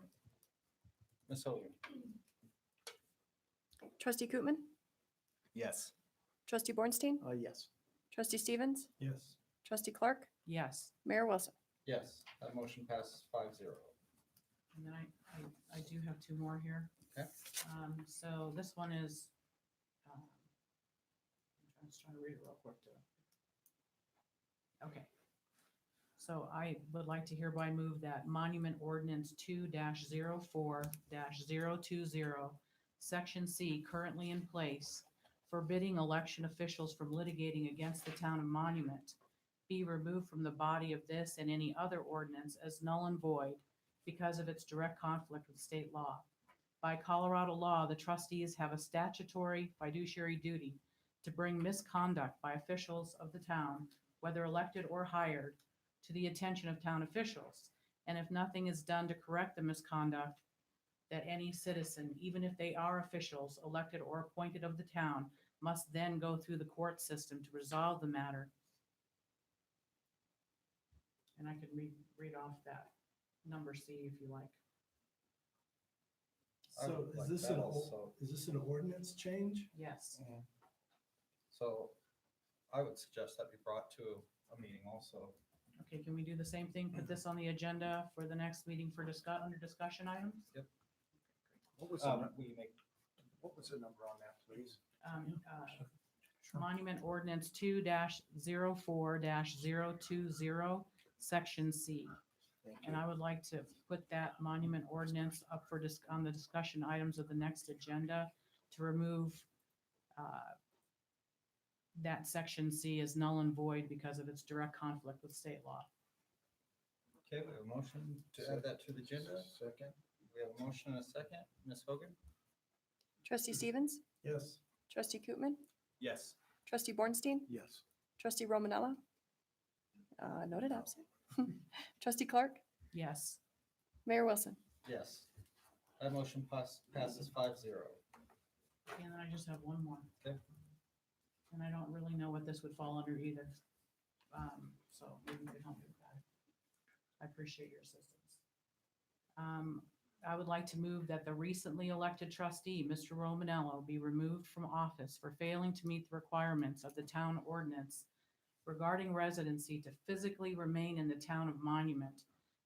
Ms. Hilliard? Trustee Kootman, Yes. trustee Bornstein, Yes. trustee Stevens, Yes. trustee Clark, Yes. Mayor Wilson. Yes, that motion passes 5-0. And then I do have two more here. Okay. So this one is, I'm just trying to read it real quick too. Okay. So I would like to hereby move that Monument Ordinance 2-04-020, Section C, currently in place, forbidding election officials from litigating against the town of Monument, be removed from the body of this and any other ordinance as null and void because of its direct conflict with state law. By Colorado law, the trustees have a statutory fiduciary duty to bring misconduct by officials of the town, whether elected or hired, to the attention of town officials. And if nothing is done to correct the misconduct, that any citizen, even if they are officials elected or appointed of the town, must then go through the court system to resolve the matter. And I could read off that number C if you like. I So would is like this that an, also. is this an ordinance change? Yes. So I would suggest that be brought to a meeting also. Okay, can we do the same thing? Put this on the agenda for the next meeting for under discussion items? Yep. What was what was the number on that, please? Monument Ordinance 2-04-020, Section C. And I would like to put that monument ordinance up for on the discussion items of the next agenda to remove that Section C is null and void because of its direct conflict with state law. Okay, we have a motion to add that to the agenda. Second. We have a motion and a second. Ms. Hogan? Trustee Stevens, Yes. trustee Koopman, Yes. trustee Bornstein, Yes. trustee Romanella. Noted absent. Trustee Clark, Yes. Mayor Wilson. Yes. That motion passes 5-0. And then I just have one more. Okay. And I don't really know what this would fall under either. So maybe you could help me with that. I appreciate your assistance. I would like to move that the recently elected trustee, Mr. Romanello, be removed from office for failing to meet the requirements of the town ordinance regarding residency to physically remain in the town of Monument,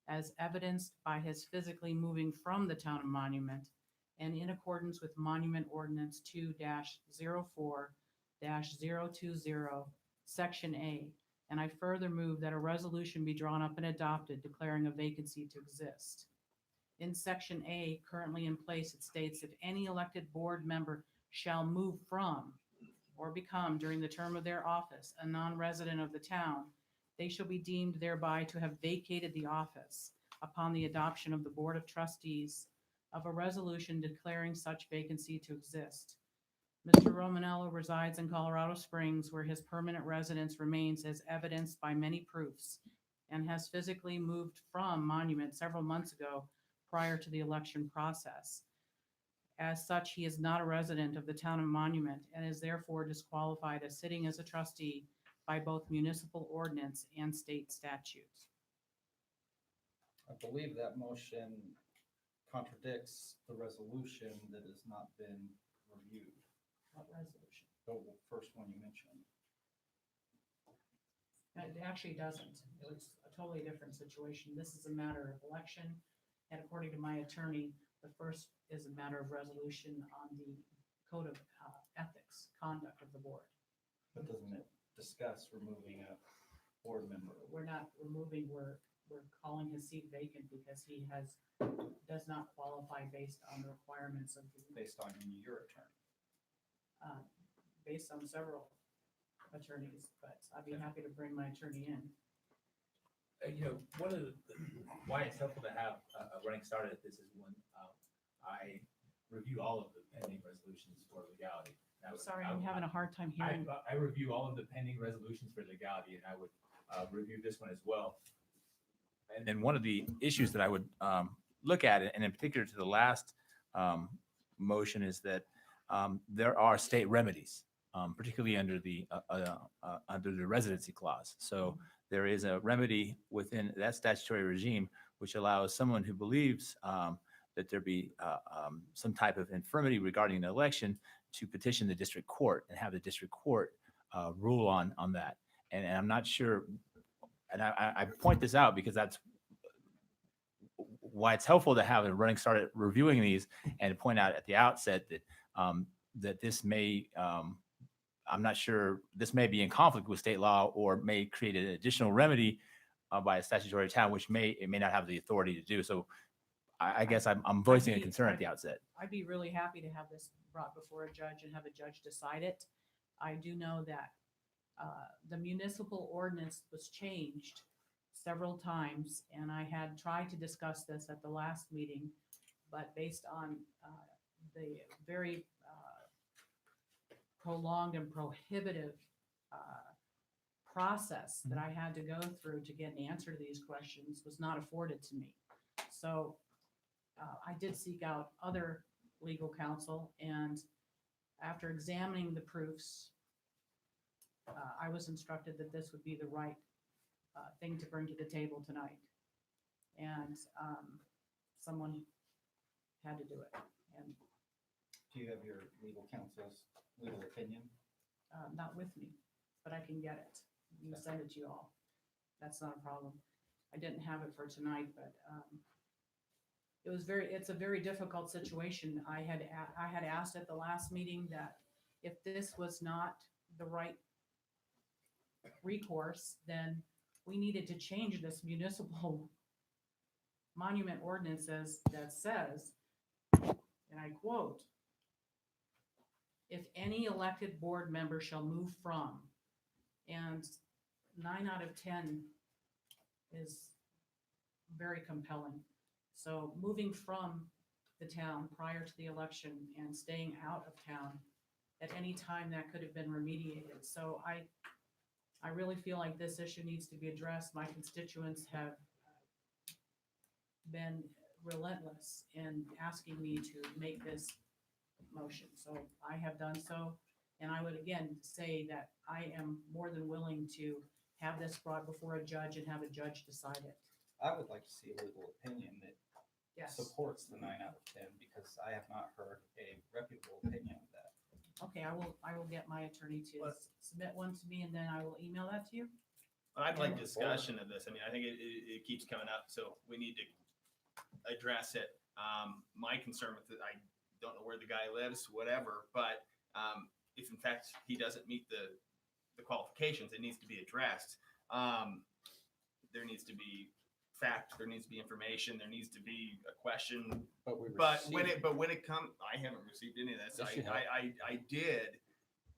as evidenced by his physically moving from the town of Monument, and in accordance with Monument Ordinance 2-04-020, Section A. And I further move that a resolution be drawn up and adopted declaring a vacancy to exist. In Section A, currently in place, it states if any elected board member shall move from or become during the term of their office a non-resident of the town, they shall be deemed thereby to have vacated the office upon the adoption of the Board of Trustees of a resolution declaring such vacancy to exist. Mr. Romanello resides in Colorado Springs, where his permanent residence remains as evidenced by many proofs, and has physically moved from Monument several months ago prior to the election process. As such, he is not a resident of the town of Monument and is therefore disqualified as sitting as a trustee by both municipal ordinance and state statutes. I believe that motion contradicts the resolution that has not been reviewed. What resolution? The first one you mentioned. It actually doesn't. It's a totally different situation. This is a matter of election, and according to my attorney, the first is a matter of resolution on the code of ethics, conduct of the board. But doesn't it discuss removing a board member? We're not removing, we're calling his seat vacant because he does not qualify based on the requirements of the. Based on your attorney. Based on several attorneys, but I'd be happy to bring my attorney in. One of the, why it's helpful to have a running start at this is when I review all of the pending resolutions for legality. I'm sorry, I'm having a hard time hearing. I review all of the pending resolutions for legality, and I would review this one as well. And then one of the issues that I would look at, and in particular to the last motion, is that there are state remedies, particularly under the residency clause. So there is a remedy within that statutory regime which allows someone who believes that there be some type of infirmity regarding an election to petition the district court and have the district court rule on that. And I'm not sure, and I point this out because that's why it's helpful to have a running start at reviewing these and to point out at the outset that that this may, I'm not sure, this may be in conflict with state law or may create an additional remedy by a statutory town, which it may not have the authority to do. So I guess I'm voicing a concern at the outset. I'd be really happy to have this brought before a judge and have a judge decide it. I do know that the municipal ordinance was changed several times, and I had tried to discuss this at the last meeting, but based on the very prolonged and prohibitive process that I had to go through to get an answer to these questions was not afforded to me. So I did seek out other legal counsel, and after examining the proofs, I was instructed that this would be the right thing to bring to the table tonight. And someone had to do it. And Do you have your legal counsel's legal opinion? not with me, but I can get it. You can send it to you all. That's not a problem. I didn't have it for tonight, but it's a very difficult situation. I had asked at the last meeting that if this was not the right recourse, then we needed to change this municipal monument ordinances that says, and I quote, "If any elected board member shall move from," and 9 out of 10 is very compelling. So moving from the town prior to the election and staying out of town at any time that could have been remediated. So I really feel like this issue needs to be addressed. My constituents have been relentless in asking me to make this motion. So I have done so. And I would again say that I am more than willing to have this brought before a judge and have a judge decide it. I would like to see a legal opinion that Yes. supports the 9 out of 10 because I have not heard a reputable opinion of that. Okay, I will get my attorney to submit one to me, and then I will email that to you. I'd like discussion of this. I mean, I think it keeps coming up, so we need to address it. My concern with it, I don't know where the guy lives, whatever, but if in fact he doesn't meet the qualifications, it needs to be addressed. There nees to be fact, there needs to be information, there needs to be a question. But when it comes, I haven't received any of this. Yes, you have. I did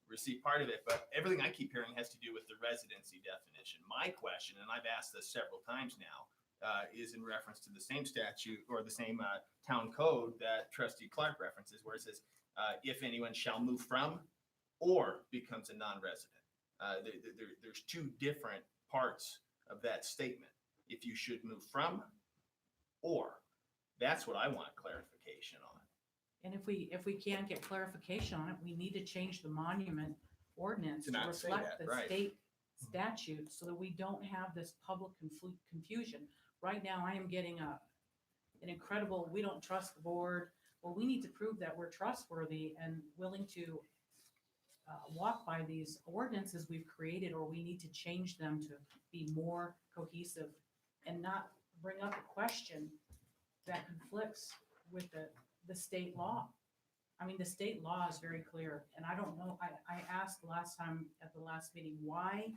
receive part of it, but everything I keep hearing has to do with the residency definition. My question, and I've asked this several times now, is in reference to the same statute or the same town code that Trustee Clark references, where it says, if anyone shall move from or becomes a non-resident. There's two different parts of that statement. If you should move from, or, that's what I want clarification on. And if we can't get clarification on it, we need to change the monument ordinance To to not say reflect that, the right. state statute so that we don't have this public confusion. Right now, I am getting an incredible, we don't trust the board. Well, we need to prove that we're trustworthy and willing to walk by these ordinances we've created, or we need to change them to be more cohesive and not bring up a question that conflicts with the state law. I mean, the state law is very clear, and I don't know, I asked last time at the last meeting, why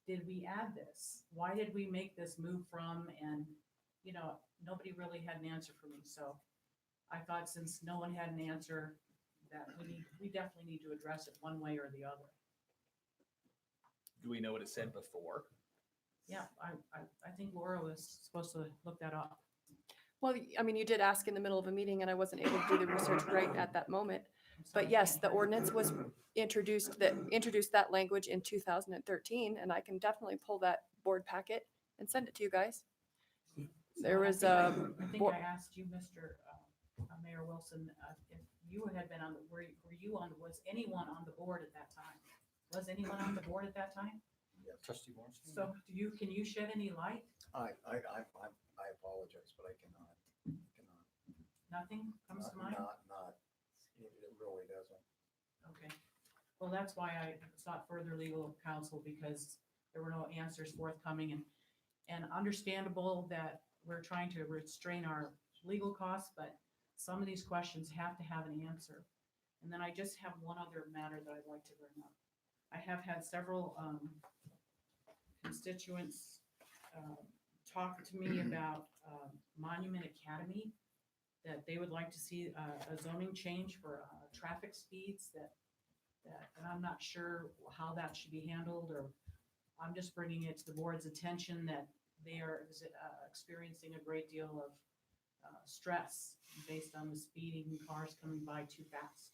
did we add this? Why did we make this move from? And, nobody really had an answer for me. So I thought since no one had an answer, that we definitely need to address it one way or the other. Do we know what it said before? Yeah, I think Laura was supposed to look that up. Well, I mean, you did ask in the middle of a meeting and I wasn't able to do the research right at that moment. But yes, the ordinance was introduced that language in 2013, and I can definitely pull that board packet and send it to you guys. There was I think I asked you, Mr. Mayor Wilson, if you had been was anyone on the board at that time? Was anyone on the board at that time? Trustee Morris? So can you shed any light? I apologize, but I cannot. Nothing comes to mind? It really doesn't. Okay. Well, that's why I sought further legal counsel, because there were no answers forthcoming, and understandable that we're trying to restrain our legal costs, but some of these questions have to have an answer. And then I just have one other matter that I'd like to bring up. I have had several constituents talk to me about Monument Academy, that they would like to see a zoning change for traffic speeds and I'm not sure how that should be handled, or I'm just bringing it to the board's attention that they are experiencing a great deal of stress based on the speeding cars coming by too fast.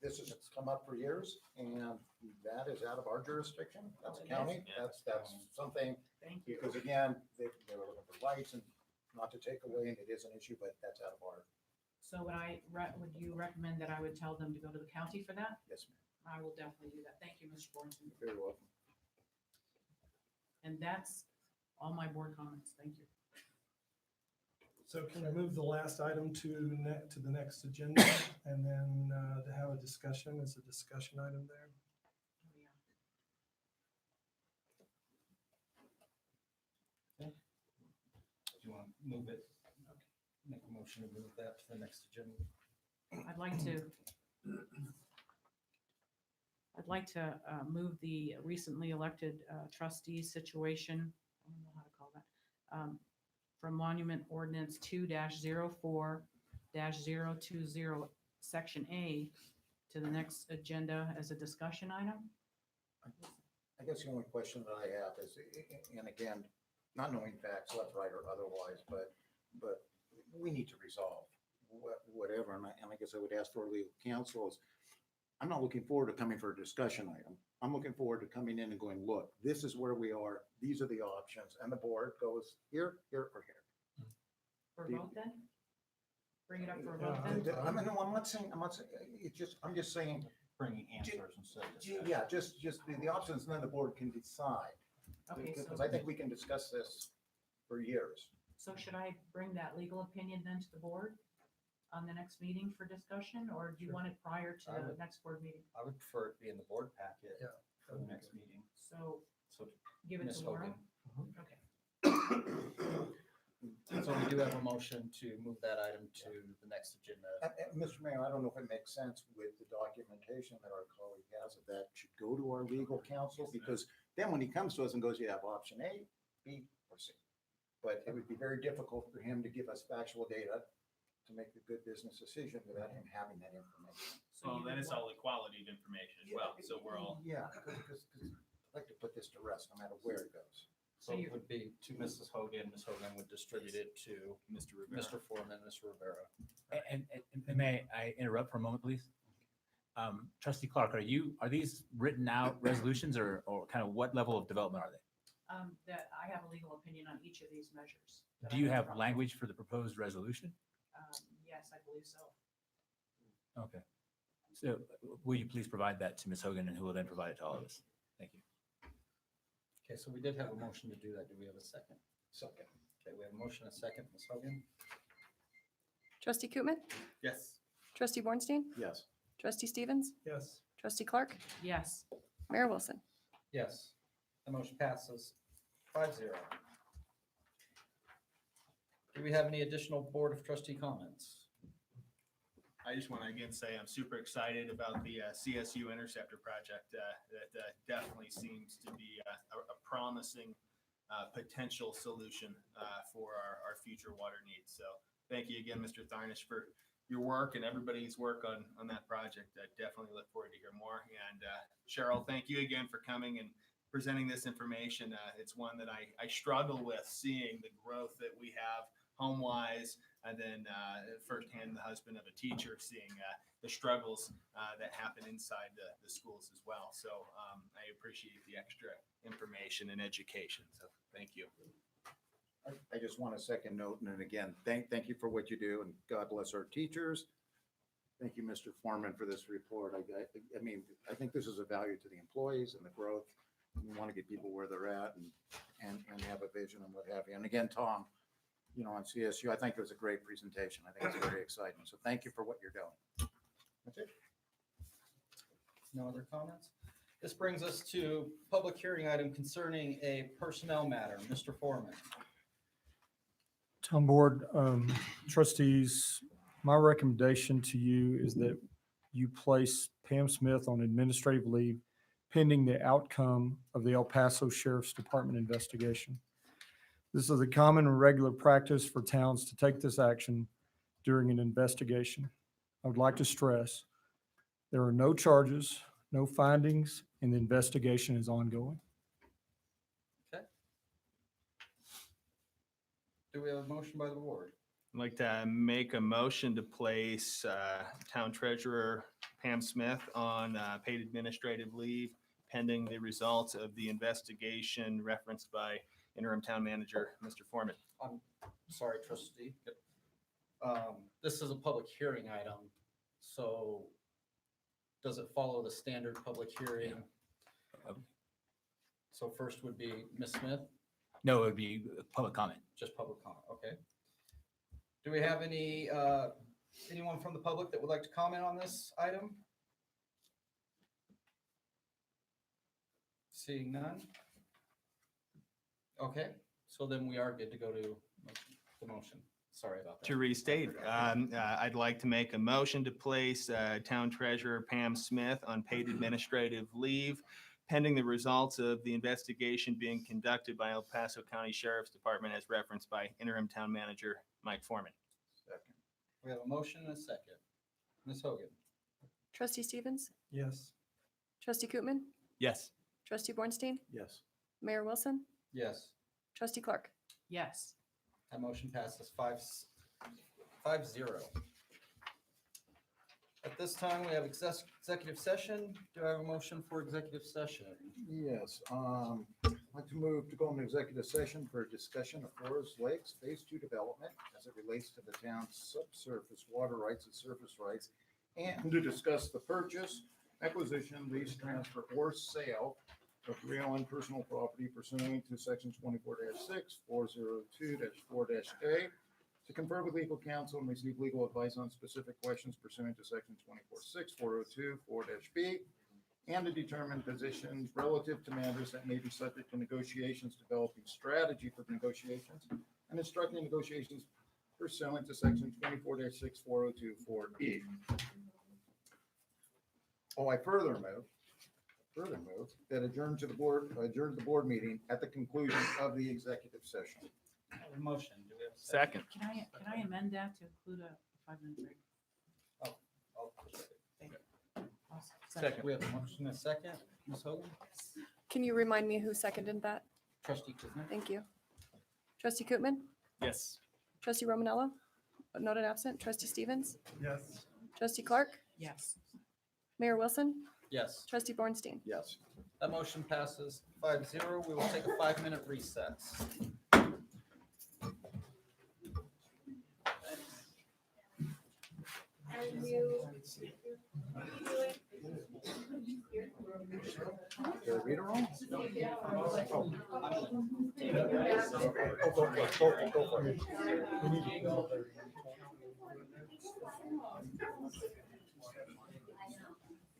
This has come up for years, and that is out of our jurisdiction. That's county. That's something, Thank you. because again, they were looking for lights, and not to take away, and it is an issue, but that's out of our, So would you recommend that I would tell them to go to the county for that? yes, ma'am. I will definitely do that. Thank you, Mr. Borenstein. You're very welcome. And that's all my board comments. Thank you. So can I move the last item to the next agenda and then to have a discussion as a discussion item there? Do you want to move it? Make a motion to move that to the next agenda. I'd like to move the recently elected trustees situation, I don't know how to call that, from Monument Ordinance 2-04-020, Section A, to the next agenda as a discussion item. I guess the only question that I have is, and again, not knowing facts left, right, or otherwise, but we need to resolve whatever, and I guess I would ask for legal counsel is, I'm not looking forward to coming for a discussion item. I'm looking forward to coming in and going, look, this is where we are, these are the options, and the board goes here, here, or here. For a vote then? Bring it up for a vote then? I mean, no, I'm not saying, I'm just saying, Bringing answers instead of discussion. yeah, just the options, and then the board can decide. Okay, Because so, I think we can discuss this for years. so should I bring that legal opinion then to the board on the next meeting for discussion, or do you want it prior to I the would- next board meeting? I would prefer it be in the board packet Yeah. for the next meeting. So So give it Ms. to Laura? Hogan. Okay. So we do have a motion to move that item to the next agenda. Mr. Mayor, I don't know if it makes sense with the documentation that our colleague has, if that should go to our legal counsel, because then when he comes to us and goes, you have option A, B, or C. But it would be very difficult for him to give us factual data to make a good business decision without him having that information. So Well, you then would it's want- all equality of information as well, so we're all. Yeah, because I'd like to put this to rest, no matter where it goes. So it would be to Mrs. Hogan. Ms. Hogan would distribute it to Mr. Rivera. Mr. Foreman, Mr. Rivera. And may I interrupt for a moment, please? Trustee Clark, are these written out resolutions or kind of what level of development are they? That I have a legal opinion on each of these measures. that Do I you have brought. language for the proposed resolution? Yes, I believe so. Okay. So will you please provide that to Ms. Hogan, and who will then provide it to all of us? Thank you. Okay, so we did have a motion to do that. Do we have a second? Second. Okay, we have a motion, and a second. Ms. Hogan? Trustee Kootman, Yes. trustee Bornstein, Yes. trustee Stevens, Yes. trustee Clark, Yes. Mayor Wilson. Yes. The motion passes 5-0. Do we have any additional Board of Trustee comments? I just want to again say I'm super excited about the CSU Interceptor project. That definitely seems to be a promising potential solution for our future water needs. So thank you again, Mr. Tharnish, for your work and everybody's work on that project. I definitely look forward to hear more. And Cheryl, thank you again for coming and presenting this information. It's one that I struggle with, seeing the growth that we have home-wise, and then firsthand, the husband of a teacher, seeing the struggles that happen inside the schools as well. So I appreciate the extra information and education. So thank you. I just want a second note, and then again, thank you for what you do, and God bless our teachers. Thank you, Mr. Foreman, for this report. I mean, I think this is a value to the employees and the growth. We want to get people where they're at and have a vision and what have you. And again, Tom, you know, on CSU, I think it was a great presentation. I think it's very exciting. So thank you for what you're doing. That's it. No other comments? This brings us to public hearing item concerning a personnel matter. Mr. Foreman. Town Board, trustees, my recommendation to you is that you place Pam Smith on administrative leave pending the outcome of the El Paso Sheriff's Department investigation. This is a common and regular practice for towns to take this action during an investigation. I would like to stress, there are no charges, no findings, and the investigation is ongoing. Do we have a motion by the board? I'd like to make a motion to place Town Treasurer Pam Smith on paid administrative leave pending the results of the investigation referenced by Interim Town Manager, Mr. Foreman. I'm sorry, trustee. This is a public hearing item, so does it follow the standard public hearing? So first would be Ms. Smith, No, it would be public comment. just public comment, okay? Do we have any, anyone from the public that would like to comment on this item? Seeing none? Okay, so then we are good to go to the motion. Sorry about that. To restate, I'd like to make a motion to place Town Treasurer Pam Smith on paid administrative leave pending the results of the investigation being conducted by El Paso County Sheriff's Department as referenced by Interim Town Manager Mike Foreman. We have a motion and a second. Ms. Hogan? Trustee Stevens, Yes. trustee Kootman, Yes. trustee Bornstein, Yes. Mayor Wilson, Yes. trustee Clark. Yes. That motion passes 5-0. At this time, we have executive session. Do I have a motion for executive session? Yes, I'd like to move to go into executive session for a discussion of Forest Lakes Phase 2 development as it relates to the town's subsurface water rights and surface rights, and to discuss the purchase, acquisition, lease, transfer, or sale of real and personal property pursuant to section 24-6, 402-4-A, to confer with legal counsel and receive legal advice on specific questions pursuant to section 24-6, 402, 4-B, and to determine positions relative to matters that may be subject to negotiations, developing strategy for negotiations, and instructing negotiations pursuant to section 24-6, 402, 4-E. Oh, I further move that adjourn the board meeting at the conclusion of the executive session. I have a motion. Do we have a Second. Can I amend that to include a 5-minute break? I'll- I'll Second. We have a motion and a second. Ms. Hogan? Can you remind me who seconded that? Trustee Kuzma? Thank you. Trustee Kootman, Yes. trustee Romanello, noted absent, trustee Stevens, Yes. trustee Clark, Yes. Mayor Wilson, Yes. trustee Bornstein. Yes. That motion passes 5-0. We will take a 5-minute recess. And you. Did I read it wrong?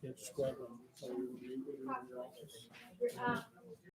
Yeah, just grab them.